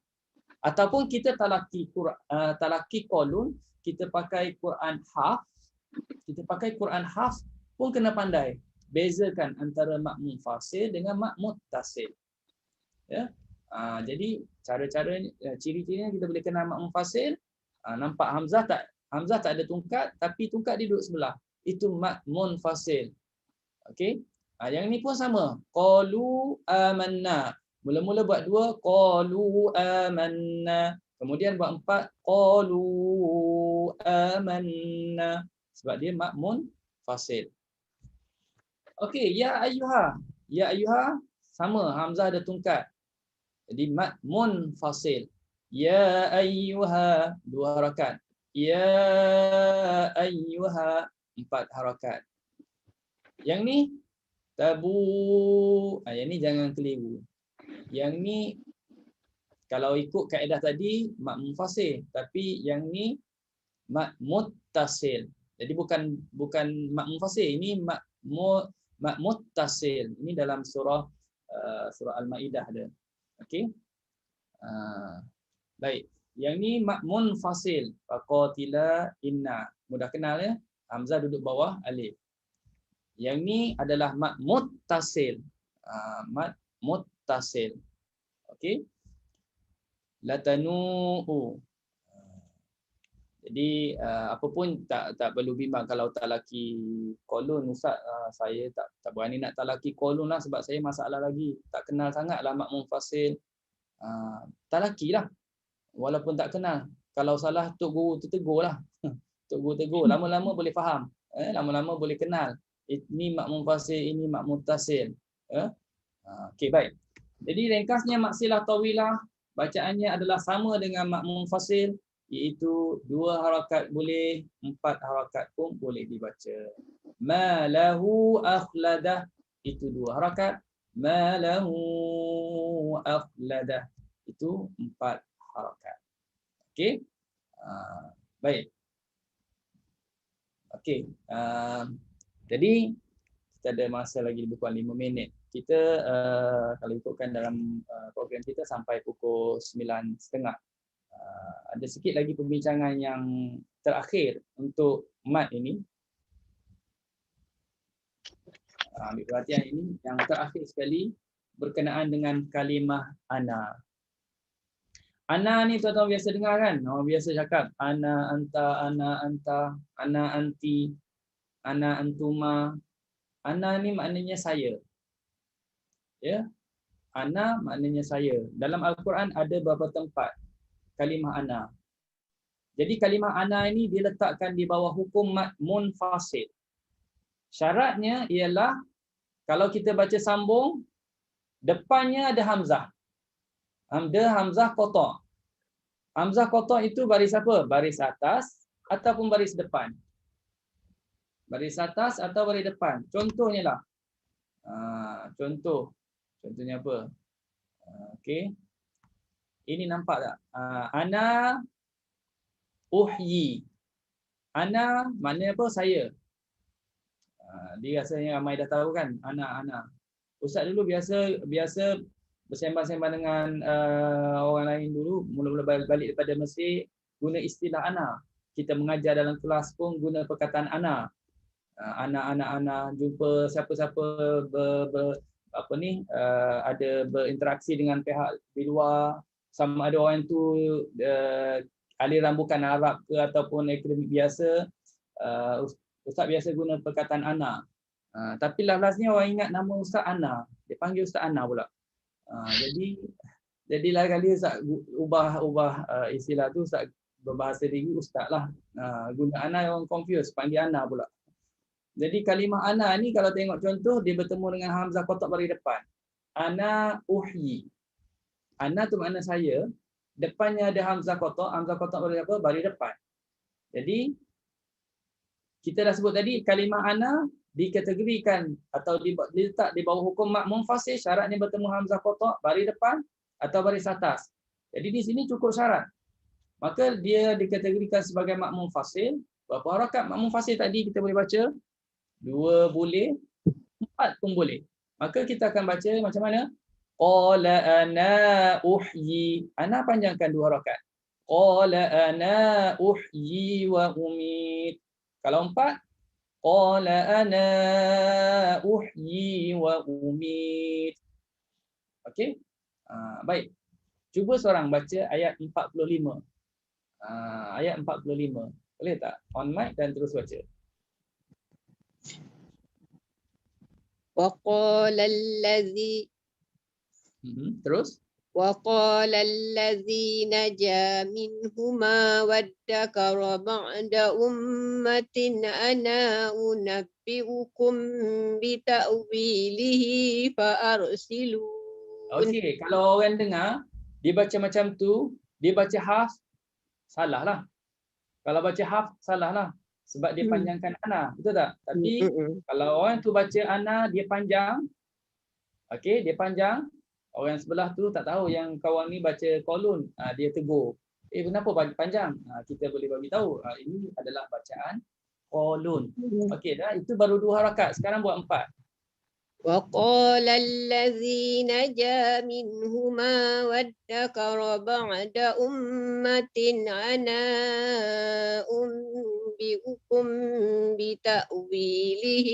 Ataupun kita talaki kolon, kita pakai Quran haf. Kita pakai Quran haf pun kena pandai. bezakan antara mat munfasil dengan mat muttasil. Ya. Jadi cara-cara ciri-cirinya kita boleh kenal mat munfasil. Nampak hamzah tak ada tungkat, tapi tungkat dia duduk sebelah. Itu mat munfasil. Okey. Yang ni pun sama. Qalu amanna. Mula-mula buat 2, qalu amanna. Kemudian buat 4, qalu amanna. Sebab dia mat munfasil. Okey, ya ayyuha. Ya ayyuha sama, hamzah ada tungkat. Jadi mat munfasil. Ya ayyuha 2 harakat. Ya ayyuha 4 harakat. Yang ni tabu. Yang ni jangan keliru. Yang ni kalau ikut kaedah tadi mat munfasil, tapi yang ni mat muttasil. Jadi bukan mat munfasil, ini mat muttasil. Ini dalam surah Al-Maidah dia. Okey. Baik. Yang ni mat munfasil. Faqatila inna. Mudah kenal ya. Hamzah duduk bawah alif. Yang ni adalah mat muttasil. Mat muttasil. Okey. Latanu'u. Jadi apa pun tak perlu bimbang kalau talaki kolon ustaz, saya tak berani nak talaki kolon lah sebab saya masalah lagi. Tak kenal sangatlah mat munfasil. Talakilah. Walaupun tak kenal. Kalau salah tok guru tu tegurlah. Tok guru tegur, lama-lama boleh faham. Lama-lama boleh kenal. Ini mat munfasil, ini mat muttasil. Okey, baik. Jadi ringkasnya mat silah tawilah bacaannya adalah sama dengan mat munfasil, iaitu 2 harakat boleh, 4 harakat pun boleh dibaca. Ma lahu akhladah itu 2 harakat, ma lahu akhladah itu 4 harakat. Okey. Baik. Okey. Jadi kita ada masa lagi lebih kurang 5 minit. Kita kalau ikutkan dalam program kita sampai pukul 9.30. Ada sikit lagi perbincangan yang terakhir untuk mat ini. Ambil perhatian ini yang terakhir sekali berkenaan dengan kalimah ana. Ana ni tuan-tuan biasa dengar kan? Orang biasa cakap ana anta, ana anti, ana antuma. Ana ni maknanya saya. Ya. Ana maknanya saya. Dalam Al-Quran ada beberapa tempat kalimah ana. Jadi kalimah ana ini diletakkan di bawah hukum mat munfasil. Syaratnya ialah kalau kita baca sambung, depannya ada hamzah. Ada hamzah qata'. Hamzah qata' itu baris apa? Baris atas ataupun baris depan. Baris atas atau baris depan. Contohnya lah. Contohnya apa? Okey. Ini nampak tak? Ana uhyi. Ana maknanya apa? Saya. Dia rasanya ramai dah tahu kan? Ana. Ustaz dulu biasa bersembang-sembang dengan orang lain dulu. Mula-mula balik daripada Mesir, guna istilah ana. Kita mengajar dalam kelas pun guna perkataan ana. Ana. Jumpa siapa-siapa ada berinteraksi dengan pihak di luar. Sama ada orang tu aliran bukan Arab ke ataupun akademik biasa, ustaz biasa guna perkataan ana. Tapi last-lastnya orang ingat nama Ustaz Ana. Dia panggil Ustaz Ana pula. Jadi lain kali ustaz ubah istilah tu, ustaz berbahasa diri ustaz lah. Guna ana orang confuse, panggil ana pula. Jadi kalimah ana ni kalau tengok contoh dia bertemu dengan hamzah qata' baris depan. Ana uhyi. Ana tu makna saya, depannya ada hamzah qata' baris apa? Baris depan. Jadi kita dah sebut tadi kalimah ana dikategorikan atau diletak di bawah hukum mat munfasil, syaratnya bertemu hamzah qata' baris depan atau baris atas. Jadi di sini cukup syarat. Maka dia dikategorikan sebagai mat munfasil. Berapa harakat mat munfasil tadi kita boleh baca? 2 boleh, 4 pun boleh. Maka kita akan baca macam mana? Qala ana uhyi. Ana panjangkan 2 harakat. Qala ana uhyi wa umit. Kalau 4, Qala ana uhyi wa umit. Okey. Baik. Cuba seorang baca ayat 45. Ayat 45. Boleh tak? On mic dan terus baca. وقال الذي Terus. وقال الذي نجا منهما وادكر بعد أمة أنا أنبئكم بتأويله فأرسلون. Okey, kalau orang dengar dia baca macam tu, dia baca haf, salah lah. Kalau baca haf, salah lah. Sebab dia panjangkan ana, betul tak? Tapi kalau orang tu baca ana, dia panjang. Okey, dia panjang. Orang sebelah tu tak tahu yang kawan ni baca kolun. Dia tegur. Kenapa panjang? Kita boleh bagi tahu. Ini adalah bacaan kolun. Okey dah, itu baru 2 harakat. Sekarang buat 4. وقال الذي نجا منهما وادكر بعد أمة أنا أنبئكم بتأويله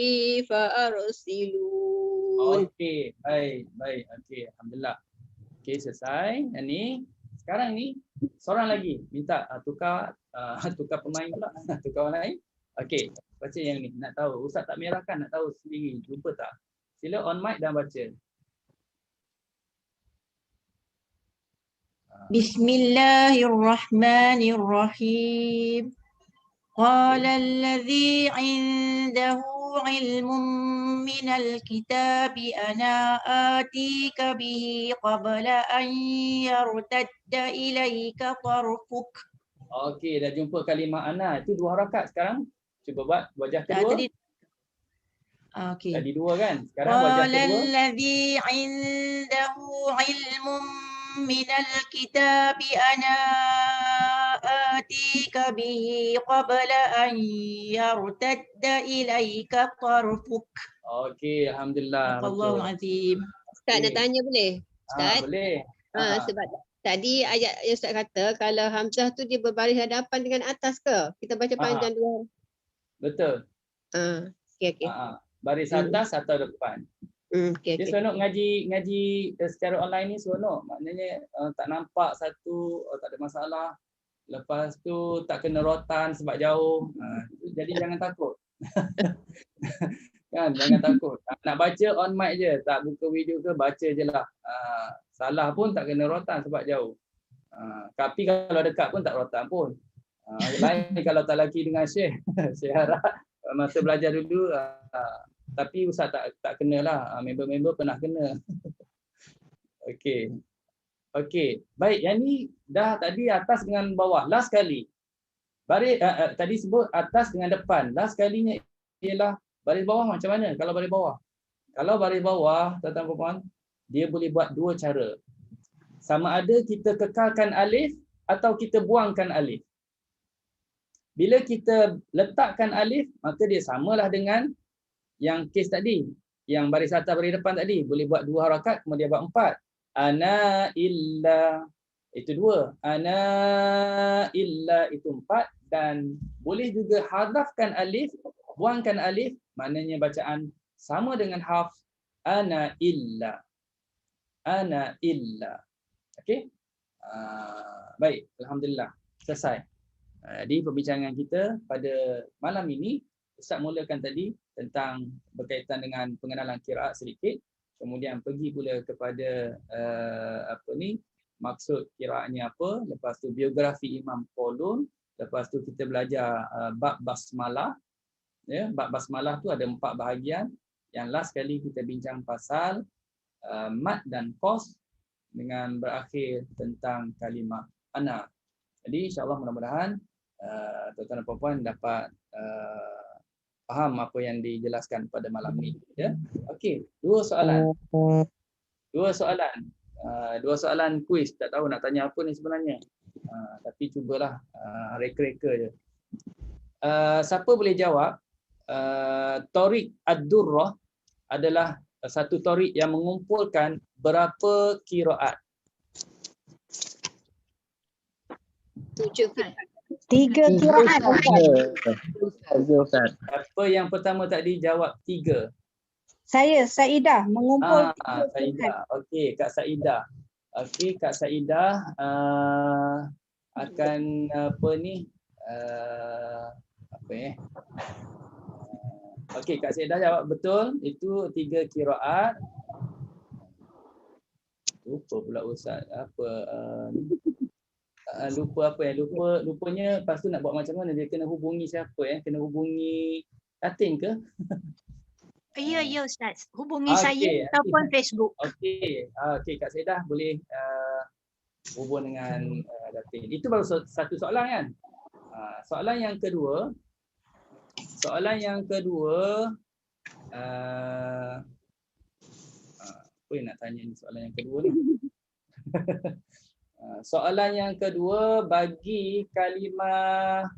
فأرسلون. Okey, baik. Okey, alhamdulillah. Okey, selesai. Yang ni sekarang ni seorang lagi minta tukar pemain pula. Tukar orang lain. Okey, baca yang ni. Nak tahu ustaz tak merahkan, nak tahu sendiri. Jumpa tak? Sila on mic dan baca. Bismillahirrahmanirrahim. Qala alladhi 'indahu 'ilmun minal kitabi ana atika bihi qabla an yartadda ilayka tarfuk. Okey, dah jumpa kalimah ana. Itu 2 harakat sekarang. Cuba buat wajah kedua. Okey. Tadi 2 kan? Sekarang wajah kedua. Qala alladhi 'indahu 'ilmun minal kitabi ana atika bihi qabla an yartadda ilayka tarfuk. Okey, alhamdulillah. Allahu azim. Ustaz nak tanya boleh? Ustaz? Boleh. Sebab tadi ayat yang Ustaz kata kalau hamzah tu dia berbaris hadapan dengan atas ke? Kita baca panjang dua. Betul. Okey. Baris atas atau depan. Dia seronok ngaji secara online ni seronok. Maknanya tak nampak satu, tak ada masalah. Lepas tu tak kena rotan sebab jauh. Jadi jangan takut. Kan, jangan takut. Nak baca on mic je, tak buka video ke, baca je lah. Salah pun tak kena rotan sebab jauh. Tapi kalau dekat pun tak rotan pun. Lain kalau tak laki dengan Syekh. Syekh harap masa belajar dulu. Tapi ustaz tak kenalah. Member-member pernah kena. Okey. Baik, yang ni dah tadi atas dengan bawah. Last kali. Baris tadi sebut atas dengan depan. Last kalinya ialah baris bawah macam mana? Kalau baris bawah. Kalau baris bawah, tuan-tuan dan puan, dia boleh buat 2 cara. Sama ada kita kekalkan alif atau kita buangkan alif. Bila kita letakkan alif, maka dia samalah dengan yang kes tadi, yang baris atas baris depan tadi, boleh buat 2 harakat kemudian buat 4. Ana illa itu 2, ana illa itu 4, dan boleh juga hadafkan alif, buangkan alif, maknanya bacaan sama dengan haf ana illa. Ana illa. Okey? Baik, alhamdulillah selesai. Di perbincangan kita pada malam ini, Ustaz mulakan tadi tentang berkaitan dengan pengenalan qiraat sedikit, kemudian pergi pula kepada maksud qiraatnya apa, lepas tu biografi Imam Qolun, lepas tu kita belajar bab basmalah. Ya, bab basmalah tu ada 4 bahagian. Yang last kali kita bincang pasal mad dan qas dengan berakhir tentang kalimah ana. Jadi insya-Allah mudah-mudahan tuan-tuan dan puan-puan dapat faham apa yang dijelaskan pada malam ni, ya. Okey, 2 soalan. 2 soalan kuis. Tak tahu nak tanya apa ni sebenarnya. Tapi cubalah reka-reka je. Siapa boleh jawab Tariq Ad-Durrah adalah satu tariq yang mengumpulkan berapa qiraat? 7. 3 kiraat Ustaz. Ustaz. Apa yang pertama tadi jawab 3? Saya Saidah mengumpul 3 kiraat. Saidah. Okey, Kak Saidah. Okey, Kak Saidah akan apa ni? Okey, Kak Saidah jawab betul. Itu 3 kiraat. Lupa pula Ustaz. Lupa apa yang lupanya lepas tu nak buat macam mana, dia kena hubungi siapa kena hubungi Tatin ke? Ya Ustaz, hubungi saya ataupun Facebook. Okey, Kak Saidah boleh hubung dengan Tatin. Itu baru satu soalan kan? Soalan yang kedua apa yang nak tanya ni soalan yang kedua ni? Soalan yang kedua, bagi kalimah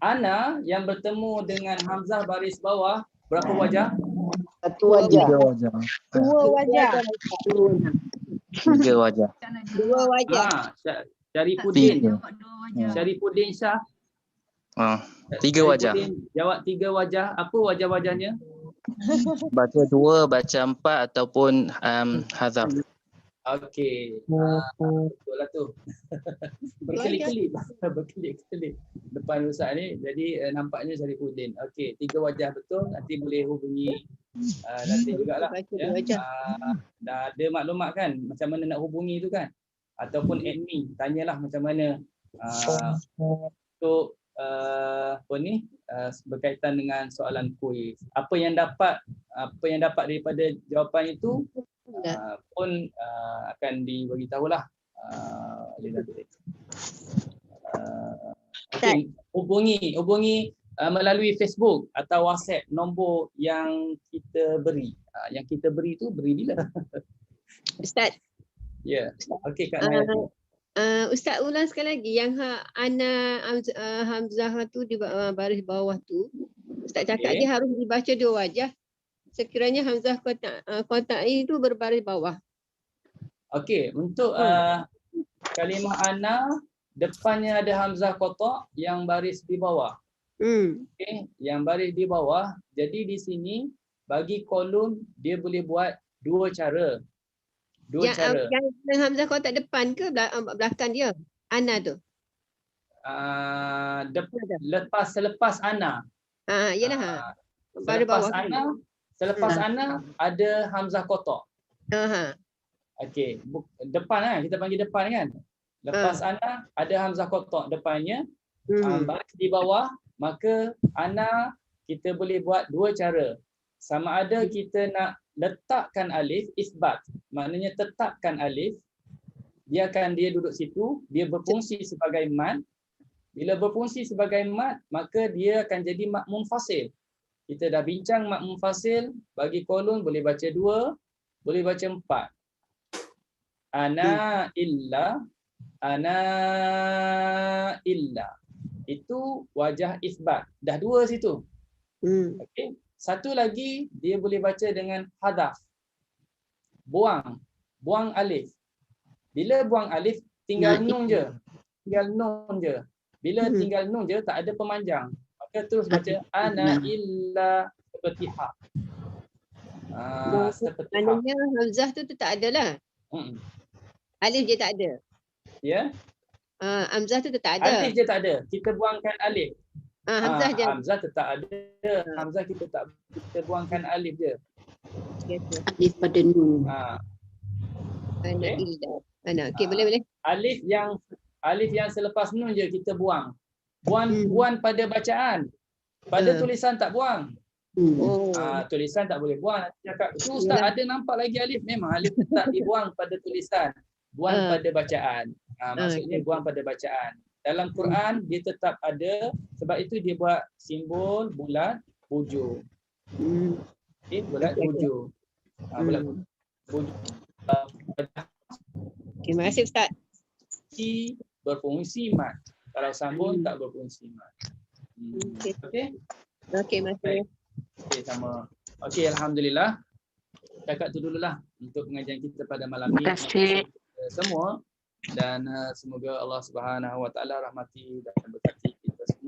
ana yang bertemu dengan hamzah baris bawah, berapa wajah? 1 wajah. 2 wajah. 3 wajah. 2 wajah. Syarifuddin Syah. 3 wajah. Jawab 3 wajah. Apa wajah-wajahnya? Baca 2, baca 4 ataupun hazaf. Okey. Betul lah tu. Berkelip-kelip depan Ustaz ni. Jadi nampaknya Syarifuddin. Okey, 3 wajah betul. Nanti boleh hubungi nanti jugalah. Dah ada maklumat kan macam mana nak hubungi tu kan? Ataupun admin tanyalah macam mana untuk berkaitan dengan soalan kuis. Apa yang dapat daripada jawapan itu pun akan diberitahulah oleh Datuk. Hubungi melalui Facebook atau WhatsApp nombor yang kita beri. Yang kita beri tu beri bila? Ustaz. Ya. Okey Kak Nayati. Ustaz ulang sekali lagi yang ana hamzah tu di baris bawah tu. Ustaz cakap dia harus dibaca 2 wajah. Sekiranya hamzah kontak itu berbaris bawah. Okey, untuk kalimah ana depannya ada hamzah kotak yang baris di bawah. Okey, yang baris di bawah. Jadi di sini bagi kolom dia boleh buat 2 cara. Yang hamzah kotak depan ke belakang dia? Ana tu. Selepas ana. Yalah. Baris bawah. Selepas ana ada hamzah kotak. Okey, depan kita panggil depan kan. Lepas ana ada hamzah kotak depannya. Baris di bawah, maka ana kita boleh buat 2 cara. Sama ada kita nak letakkan alif isbat, maknanya tetapkan alif, biarkan dia duduk situ, dia berfungsi sebagai mad. Bila berfungsi sebagai mad, maka dia akan jadi mad munfasil. Kita dah bincang mad munfasil, bagi kolon boleh baca 2, boleh baca 4. Ana illa. Itu wajah isbat. Dah 2 situ. Okey. Satu lagi dia boleh baca dengan hadaf. Buang alif. Bila buang alif tinggal nun je. Bila tinggal nun je tak ada pemanjang. Maka terus baca ana illa seperti ha. Seperti ha. Maknanya hamzah tu tak ada lah. Alif je tak ada. Ya. Hamzah tu tak ada. Alif je tak ada. Kita buangkan alif. Hamzah je. Hamzah tetap ada. Hamzah kita buangkan alif je. Alif pada nun. Ana illa. Okey, boleh. Alif yang selepas nun je kita buang. Buang pada bacaan. Pada tulisan tak buang. Tulisan tak boleh buang. Cakap tu Ustaz ada nampak lagi alif. Memang alif tak dibuang pada tulisan. Buang pada bacaan. Maksudnya buang pada bacaan. Dalam Quran dia tetap ada, sebab itu dia buat simbol bulat hujung. Bulat hujung. Bulat hujung. Terima kasih Ustaz. Berfungsi mat. Kalau sambung tak berfungsi mat. Okey. Okey, masih. Okey, sama. Okey, alhamdulillah. Cakap tu dululah untuk pengajian kita pada malam ini. Terima kasih semua, dan semoga Allah Subhanahu Wa Taala rahmati dan berkati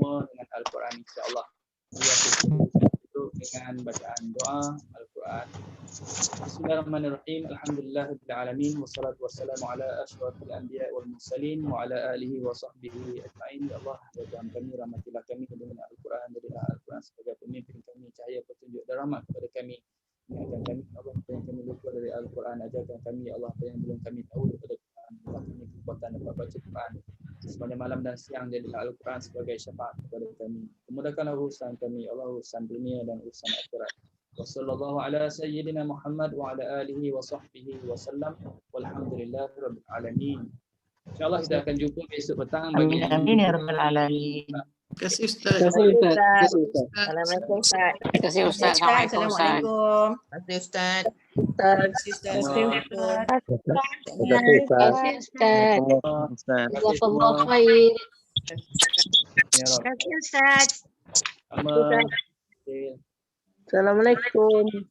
semua dengan Al-Quran insya-Allah. Itu dengan bacaan doa Al-Quran. Bismillahirrahmanirrahim. Alhamdulillahirabbil alamin wassalatu wassalamu ala asyrafil anbiya wal mursalin wa ala alihi wa sahbihi ajmain. Ya Allah, ya Tuhan kami, rahmatilah kami dengan Al-Quran, jadilah Al-Quran sebagai pemimpin kami, cahaya petunjuk dan rahmat kepada kami. Ingatkan kami Allah apa yang kami lupa dari Al-Quran, ajarkan kami Allah apa yang belum kami tahu daripada Quran. Allah kami kekuatan dapat baca Quran sepanjang malam dan siang, jadilah Al-Quran sebagai syafaat kepada kami. Mudahkanlah urusan kami Allah, urusan dunia dan urusan akhirat. Wassallallahu ala sayyidina Muhammad wa ala alihi wa sahbihi wa sallam. Walhamdulillahi rabbil alamin. InsyaAllah kita akan jumpa besok petang. Amin amin ya rabbal alamin. Terima kasih Ustaz. Assalamualaikum Ustaz. Terima kasih Ustaz. Assalamualaikum. Terima kasih Ustaz. Terima kasih Ustaz. Terima kasih Ustaz. Ustaz. Jazakallah khair. Ya Rabb. Terima kasih Ustaz. Assalamualaikum.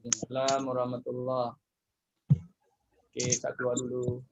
Assalamualaikum warahmatullahi. Okey, tak keluar dulu.